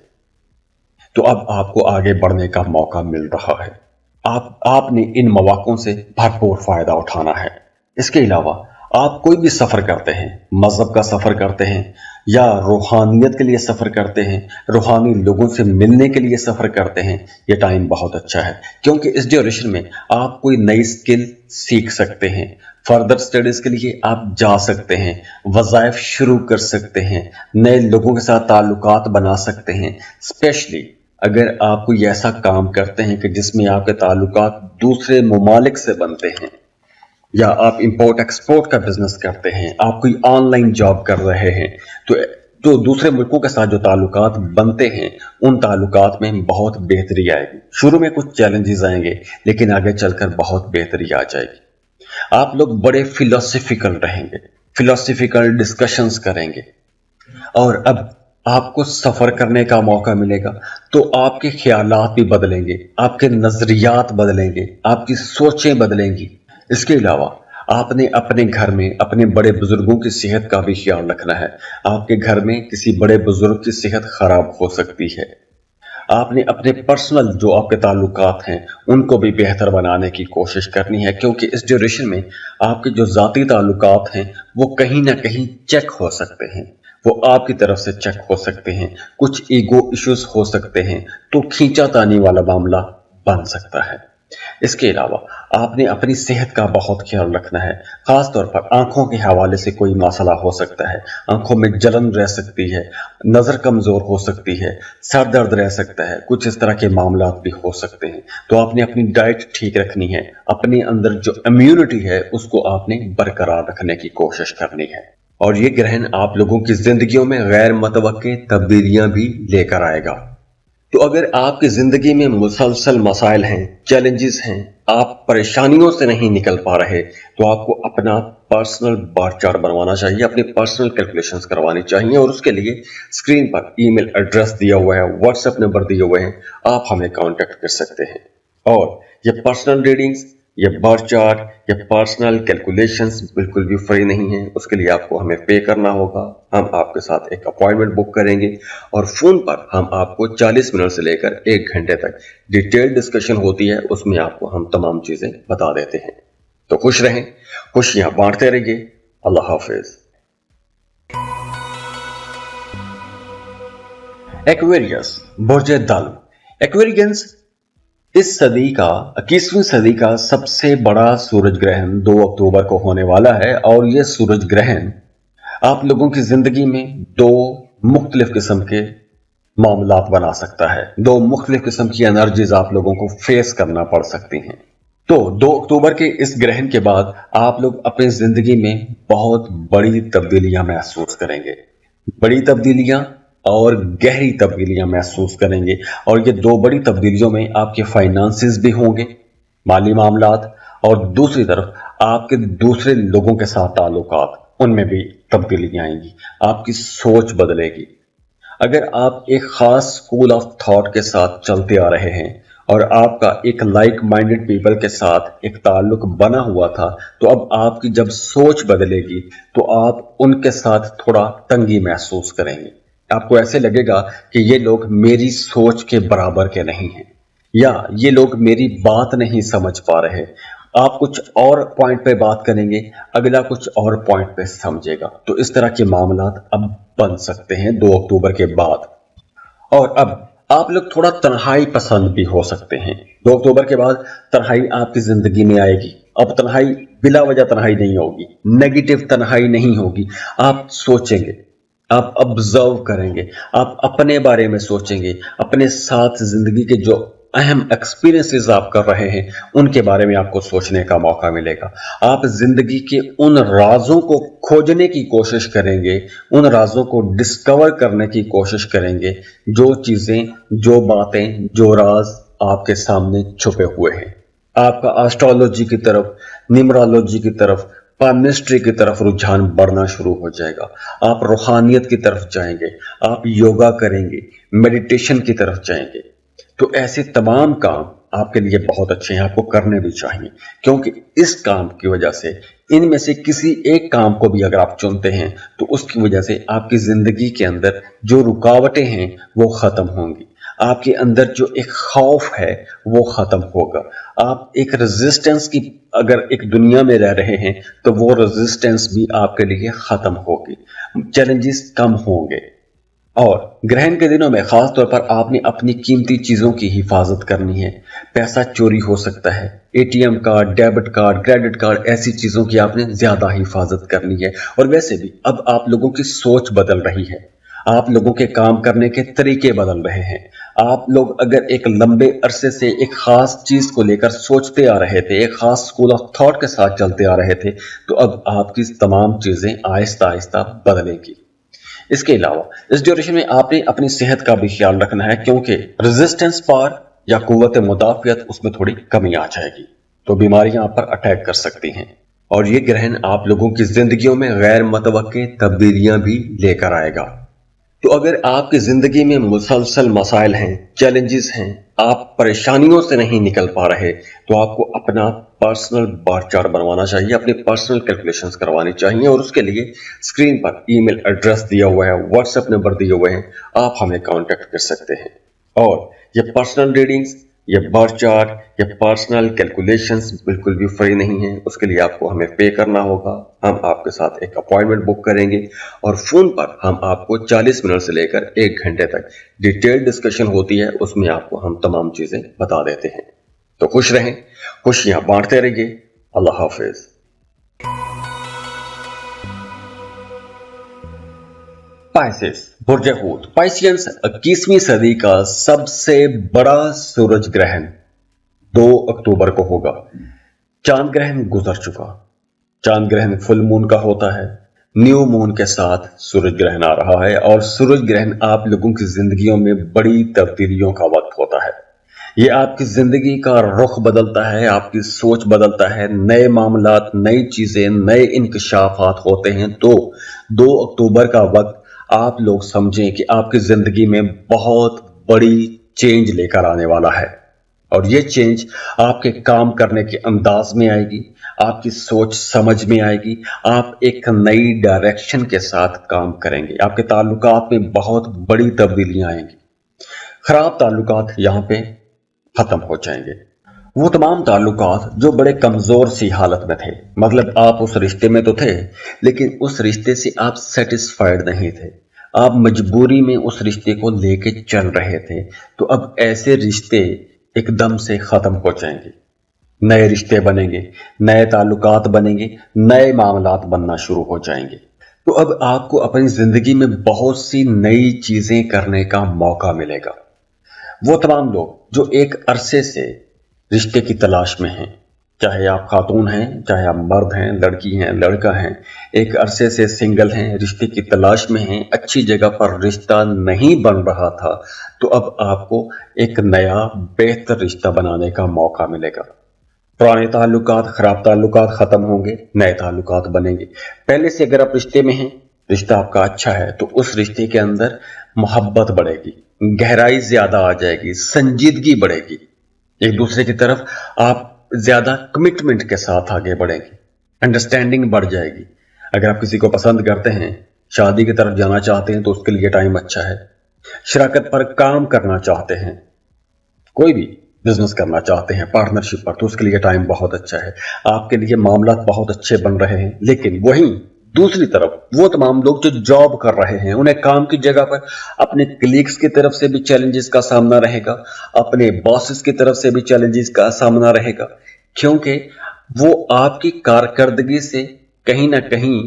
Speaker 1: तो अब आपको आगे बढ़ने का मौका मिल रहा है। आपने इन मौक़ों से भरपूर फायदा उठाना है। इसके अलावा आप कोई भी सफर करते हैं, मजहब का सफर करते हैं या रूहानियत के लिए सफर करते हैं, रूहानी लोगों से मिलने के लिए सफर करते हैं, ये टाइम बहुत अच्छा है, क्योंकि इस ड्यूरेशन में आप कोई नई स्किल सीख सकते हैं, फर्दर स्टडीज के लिए आप जा सकते हैं, वज़ाइफ शुरू कर सकते हैं, नए लोगों के साथ ताल्लुकात बना सकते हैं। स्पेशली अगर आप कोई ऐसा काम करते हैं कि जिसमें आपके ताल्लुकात दूसरे ममालिक से बनते हैं, या आप इंपोर्ट एक्सपोर्ट का बिजनेस करते हैं, आप कोई ऑनलाइन जॉब कर रहे हैं, तो जो दूसरे मुल्कों के साथ जो ताल्लुकात बनते हैं, उन ताल्लुकात में बहुत बेहतरी आएगी। शुरू में कुछ चैलेंजेस आएंगे, लेकिन आगे चलकर बहुत बेहतरी आ जाएगी। आप लोग बड़े फिलोसफिकल रहेंगे, फिलोसफिकल डिस्कशंस करेंगे, और अब आपको सफर करने का मौका मिलेगा तो आपके ख्यालात भी बदलेंगे, आपके नजरियात बदलेंगे, आपकी सोचें बदलेंगी। इसके अलावा आपने अपने घर में अपने बड़े बुजुर्गों की सेहत का भी ख्याल रखना है। आपके घर में किसी बड़े बुजुर्ग की सेहत खराब हो सकती है। आपने अपने पर्सनल जो आपके ताल्लुकात हैं उनको भी बेहतर बनाने की कोशिश करनी है, क्योंकि इस ड्यूरेशन में आपके जो ज़ाती ताल्लुकात हैं वो कहीं ना कहीं चेक हो सकते हैं, वो आपकी तरफ से चेक हो सकते हैं, कुछ ईगो इश्यूज हो सकते हैं, तो खींचातानी वाला मामला बन सकता है। इसके अलावा आपने अपनी सेहत का बहुत ख्याल रखना है। खास तौर पर आंखों के हवाले से कोई मसला हो सकता है, आंखों में जलन रह सकती है, नजर कमजोर हो सकती है, सर दर्द रह सकता है, कुछ इस तरह के मामला भी हो सकते हैं। तो आपने अपनी डाइट ठीक रखनी है, अपने अंदर जो इम्यूनिटी है उसको आपने बरकरार रखने की कोशिश करनी है। और ये ग्रहण आप लोगों की जिंदगियों में गैर मुतवक्के तब्दीलियां भी लेकर आएगा। तो अगर आपकी जिंदगी में मुसलसल मसाइल हैं, चैलेंजेस हैं, आप परेशानियों से नहीं निकल पा रहे, तो आपको अपना पर्सनल बार चार्ट बनवाना चाहिए, अपनी पर्सनल कैलकुलेशंस करवानी चाहिए। और उसके लिए स्क्रीन पर ईमेल एड्रेस दिया हुआ है, व्हाट्सएप नंबर दिए हुए हैं, आप हमें कांटेक्ट कर सकते हैं। और ये पर्सनल रीडिंग्स, ये बार चार्ट, ये पर्सनल कैलकुलेशंस बिल्कुल भी फ्री नहीं है। उसके लिए आपको हमें पे करना होगा। हम आपके साथ एक अपॉइंटमेंट बुक करेंगे और फोन पर हम आपको 40 मिनट से लेकर 1 घंटे तक डिटेल डिस्कशन होती है, उसमें आपको हम तमाम चीजें बता देते हैं। तो खुश रहें, खुशियां बांटते रहिए। अल्लाह हाफिज। एक्वेरियस, बुर्ज दल। एक्वेरियंस इस सदी का 21वीं सदी का सबसे बड़ा सूरज ग्रहण 2 अक्टूबर को होने वाला है। और यह सूरज ग्रहण आप लोगों की जिंदगी में 2 मुख्तलिफ किस्म के मामलात बना सकता है, 2 मुख्तलिफ किस्म की एनर्जीज आप लोगों को फेस करना पड़ सकती हैं। तो 2 अक्टूबर के इस ग्रहण के बाद आप लोग अपनी जिंदगी में बहुत बड़ी तब्दीलियां महसूस करेंगे, बड़ी तब्दीलियां और गहरी तब्दीलियां महसूस करेंगे। और ये 2 बड़ी तब्दीलियों में आपके फाइनेंसेस भी होंगे, माली मामलात, और दूसरी तरफ आपके दूसरे लोगों के साथ ताल्लुकात, उनमें भी तब्दीलियां आएंगी, आपकी सोच बदलेगी। अगर आप एक खास स्कूल ऑफ थॉट के साथ चलते आ रहे हैं और आपका एक लाइक माइंडेड पीपल के साथ एक ताल्लुक बना हुआ था, तो अब आपकी जब सोच बदलेगी तो आप उनके साथ थोड़ा तंगी महसूस करेंगे। आपको ऐसे लगेगा कि ये लोग मेरी सोच के बराबर के नहीं हैं, या ये लोग मेरी बात नहीं समझ पा रहे। आप कुछ और पॉइंट पे बात करेंगे, अगला कुछ और पॉइंट पे समझेगा। तो इस तरह के मामलात अब बन सकते हैं 2 अक्टूबर के बाद। और अब आप लोग थोड़ा तन्हाई पसंद भी हो सकते हैं। 2 अक्टूबर के बाद तन्हाई आपकी जिंदगी में आएगी। अब तन्हाई बिला वजह तन्हाई नहीं होगी, नेगेटिव तन्हाई नहीं होगी। आप सोचेंगे, आप ऑब्जर्व करेंगे, आप अपने बारे में सोचेंगे, अपने साथ जिंदगी के जो अहम एक्सपीरियंसेस आप कर रहे हैं उनके बारे में आपको सोचने का मौका मिलेगा। आप जिंदगी के उन राजों को खोजने की कोशिश करेंगे, उन राजों को डिस्कवर करने की कोशिश करेंगे, जो चीजें, जो बातें, जो राज आपके सामने छुपे हुए हैं। आपका एस्ट्रोलॉजी की तरफ, न्यूमरोलॉजी की तरफ, पामिस्ट्री की तरफ रुझान बढ़ना शुरू हो जाएगा। आप रूहानियत की तरफ जाएंगे, आप योगा करेंगे, मेडिटेशन की तरफ जाएंगे। तो ऐसे तमाम काम आपके लिए बहुत अच्छे हैं, आपको करने भी चाहिए, क्योंकि इस काम की वजह से, इनमें से किसी एक काम को भी अगर आप चुनते हैं तो उसकी वजह से आपकी जिंदगी के अंदर जो रुकावटें हैं वो खत्म होंगी। آپ کے اندر جو ایک خوف ہے وہ ختم ہوگا. آپ ایک ریزسٹنس کی اگر ایک دنیا میں رہ رہے ہیں تو وہ ریزسٹنس بھی آپ کے لیے ختم ہوگی, چیلنجز کم ہوں گے. اور گرہن کے دنوں میں خاص طور پر آپ نے اپنی قیمتی چیزوں کی حفاظت کرنی ہے. پیسہ چوری ہو سکتا ہے, A T M card, debit card, credit card, ایسی چیزوں کی آپ نے زیادہ حفاظت کرنی ہے. اور ویسے بھی اب آپ لوگوں کی سوچ بدل رہی ہے, آپ لوگوں کے کام کرنے کے طریقے بدل رہے ہیں. آپ لوگ اگر ایک لمبے عرصے سے ایک خاص چیز کو لے کر سوچتے آ رہے تھے, ایک خاص اسکول آف تھاٹ کے ساتھ چلتے آ رہے تھے, تو اب آپ کی تمام چیزیں آہستہ آہستہ بدلیں گی. اس کے علاوہ اس ڈیوریشن میں آپ نے اپنی صحت کا بھی خیال رکھنا ہے, کیونکہ ریزسٹنس پاور یا قوت مدافعت اس میں تھوڑی کمی آ جائے گی, تو بیماریاں آپ پر اٹیک کر سکتی ہیں. اور یہ گرہن آپ لوگوں کی زندگیوں میں غیر متوقع تبدیلیاں بھی لے کر آئے گا. تو اگر آپ کی زندگی میں مسلسل مسائل ہیں, چیلنجز ہیں, آپ پریشانیوں سے نہیں نکل پا رہے, تو آپ کو اپنا پرسنل بار چارٹ بنوانا چاہیے, اپنی پرسنل کیلکولیشنز کروانی چاہیے. اور اس کے لیے اسکرین پر ای میل ایڈریس دیا ہوا ہے, واٹس ایپ نمبر دیے ہوئے ہیں, آپ ہمیں کانٹیکٹ کر سکتے ہیں. اور یہ پرسنل ریڈنگز, یہ بار چارٹ, یہ پرسنل کیلکولیشنز بالکل بھی فری نہیں ہیں. اس کے لیے آپ کو ہمیں پے کرنا ہوگا. ہم آپ کے ساتھ ایک اپوائنٹمنٹ بک کریں گے, اور فون پر ہم آپ کو 40 منٹ سے لے کر 1 گھنٹے تک ڈیٹیل ڈسکشن ہوتی ہے, اس میں آپ کو ہم تمام چیزیں بتا دیتے ہیں. تو خوش رہیں, خوشیاں بانٹتے رہیے. اللہ حافظ. پائسس, برج حوت, پائسینس 21ویں صدی کا سب سے بڑا سورج گرہن 2 اکتوبر کو ہوگا. چاند گرہن گزر چکا. چاند گرہن فل مون کا ہوتا ہے, نیو مون کے ساتھ سورج گرہن آ رہا ہے, اور سورج گرہن آپ لوگوں کی زندگیوں میں بڑی تبدیلیوں کا وقت ہوتا ہے. یہ آپ کی زندگی کا رخ بدلتا ہے, آپ کی سوچ بدلتا ہے, نئے معاملات, نئی چیزیں, نئے انکشافات ہوتے ہیں. تو 2 اکتوبر کا وقت آپ لوگ سمجھیں کہ آپ کی زندگی میں بہت بڑی چینج لے کر آنے والا ہے. اور یہ چینج آپ کے کام کرنے کے انداز میں آئے گی, آپ کی سوچ سمجھ میں آئے گی, آپ ایک نئی ڈائریکشن کے ساتھ کام کریں گے, آپ کے تعلقات میں بہت بڑی تبدیلیاں آئیں گی. خراب تعلقات یہاں پہ ختم ہو جائیں گے. وہ تمام تعلقات جو بڑے کمزور سی حالت میں تھے, مطلب آپ اس رشتے میں تو تھے لیکن اس رشتے سے آپ سیٹسفائیڈ نہیں تھے, آپ مجبوری میں اس رشتے کو لے کے چل رہے تھے, تو اب ایسے رشتے ایک دم سے ختم ہو جائیں گے. نئے رشتے بنیں گے, نئے تعلقات بنیں گے, نئے معاملات بننا شروع ہو جائیں گے. تو اب آپ کو اپنی زندگی میں بہت سی نئی چیزیں کرنے کا موقع ملے گا. وہ تمام لوگ جو ایک عرصے سے رشتے کی تلاش میں ہیں, چاہے آپ خاتون ہیں, چاہے آپ مرد ہیں, لڑکی ہیں, لڑکا ہیں, ایک عرصے سے سنگل ہیں, رشتے کی تلاش میں ہیں, اچھی جگہ پر رشتہ نہیں بن رہا تھا, تو اب آپ کو ایک نیا بہتر رشتہ بنانے کا موقع ملے گا. پرانے تعلقات, خراب تعلقات ختم ہوں گے, نئے تعلقات بنیں گے. پہلے سے اگر آپ رشتے میں ہیں, رشتہ آپ کا اچھا ہے, تو اس رشتے کے اندر محبت بڑھے گی, گہرائی زیادہ آ جائے گی, سنجیدگی بڑھے گی, ایک دوسرے کی طرف آپ زیادہ کمٹمنٹ کے ساتھ آگے بڑھیں گے, انڈرسٹینڈنگ بڑھ جائے گی. اگر آپ کسی کو پسند کرتے ہیں, شادی کی طرف جانا چاہتے ہیں, تو اس کے لیے ٹائم اچھا ہے. شراکت پر کام کرنا چاہتے ہیں, کوئی بھی بزنس کرنا چاہتے ہیں پارٹنرشپ پر, تو اس کے لیے ٹائم بہت اچھا ہے. آپ کے لیے معاملات بہت اچھے بن رہے ہیں. لیکن وہیں دوسری طرف وہ تمام لوگ جو جاب کر رہے ہیں, انہیں کام کی جگہ پر اپنے کلیگز کی طرف سے بھی چیلنجز کا سامنا رہے گا, اپنے باسز کی طرف سے بھی چیلنجز کا سامنا رہے گا, کیونکہ وہ آپ کی کارکردگی سے کہیں نہ کہیں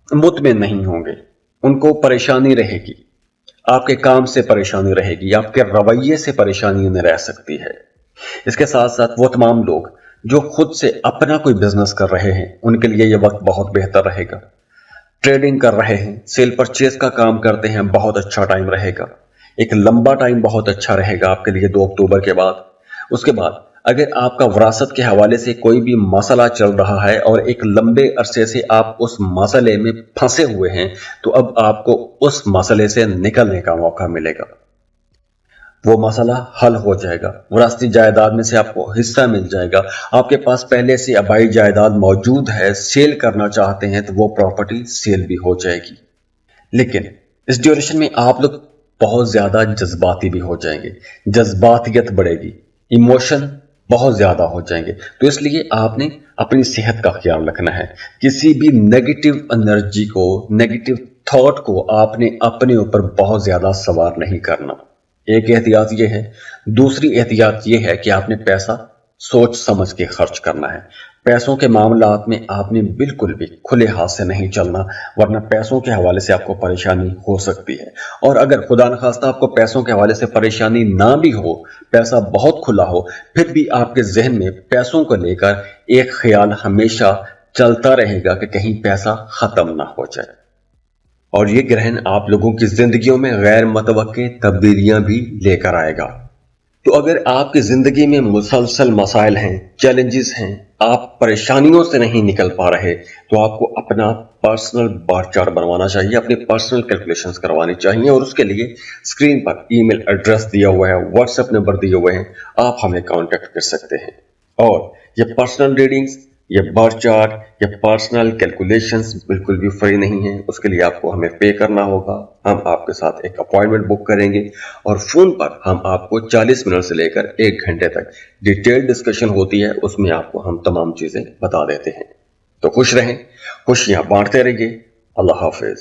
Speaker 1: مطمئن نہیں ہوں گے. ان کو پریشانی رہے گی, آپ کے کام سے پریشانی رہے گی, آپ کے رویے سے پریشانی انہیں رہ سکتی ہے. اس کے ساتھ ساتھ وہ تمام لوگ جو خود سے اپنا کوئی بزنس کر رہے ہیں, ان کے لیے یہ وقت بہت بہتر رہے گا. ٹریڈنگ کر رہے ہیں, سیل پرچیز کا کام کرتے ہیں, بہت اچھا ٹائم رہے گا. ایک لمبا ٹائم بہت اچھا رہے گا آپ کے لیے 2 اکتوبر کے بعد. اس کے بعد اگر آپ کا وراثت کے حوالے سے کوئی بھی مسئلہ چل رہا ہے اور ایک لمبے عرصے سے آپ اس مسئلے میں پھنسے ہوئے ہیں, تو اب آپ کو اس مسئلے سے نکلنے کا موقع ملے گا. وہ مسئلہ حل ہو جائے گا, وراثتی جائیداد میں سے آپ کو حصہ مل جائے گا. آپ کے پاس پہلے سے آبائی جائیداد موجود ہے, سیل کرنا چاہتے ہیں, تو وہ پراپرٹی سیل بھی ہو جائے گی. لیکن اس ڈیوریشن میں آپ لوگ बहुत ज्यादा जज्बाती भी हो जाएंगे, जज्बातियत बढ़ेगी, इमोशन बहुत ज्यादा हो जाएंगे। तो इसलिए आपने अपनी सेहत का ख्याल रखना है। किसी भी नेगेटिव एनर्जी को, नेगेटिव थॉट को आपने अपने ऊपर बहुत ज्यादा सवार नहीं करना। एक एहतियात ये है। दूसरी एहतियात ये है कि आपने पैसा सोच समझ के खर्च करना है। पैसों के मामलात में आपने बिल्कुल भी खुले हाथ से नहीं चलना, वरना पैसों के हवाले से आपको परेशानी हो सकती है। और अगर खुदा न खास्ता आपको पैसों के हवाले से परेशानी ना भी हो, पैसा बहुत खुला हो, फिर भी आपके जहन में पैसों को लेकर एक ख्याल हमेशा चलता रहेगा कि कहीं पैसा खत्म ना हो जाए। और ये ग्रहण आप लोगों की जिंदगियों में गैर मुतवक्के तब्दीलियां भी लेकर आएगा। तो अगर आपकी जिंदगी में मुसलसल मसाइल हैं, चैलेंजेस हैं, आप परेशानियों से नहीं निकल पा रहे, तो आपको अपना पर्सनल बार चार्ट बनवाना चाहिए, अपनी पर्सनल कैलकुलेशंस करवानी चाहिए। और उसके लिए स्क्रीन पर ईमेल एड्रेस दिया हुआ है, व्हाट्सएप नंबर दिए हुए हैं, आप हमें कांटेक्ट कर सकते हैं। और ये पर्सनल रीडिंग्स, ये बार चार्ट, ये पर्सनल कैलकुलेशंस बिल्कुल भी फ्री नहीं है। उसके लिए आपको हमें पे करना होगा। हम आपके साथ एक अपॉइंटमेंट बुक करेंगे और फोन पर हम आपको 40 मिनट से लेकर 1 घंटे तक डिटेल डिस्कशन होती है, उसमें आपको हम तमाम चीजें बता देते हैं। तो खुश रहें, खुशियां बांटते रहिए। अल्लाह हाफिज।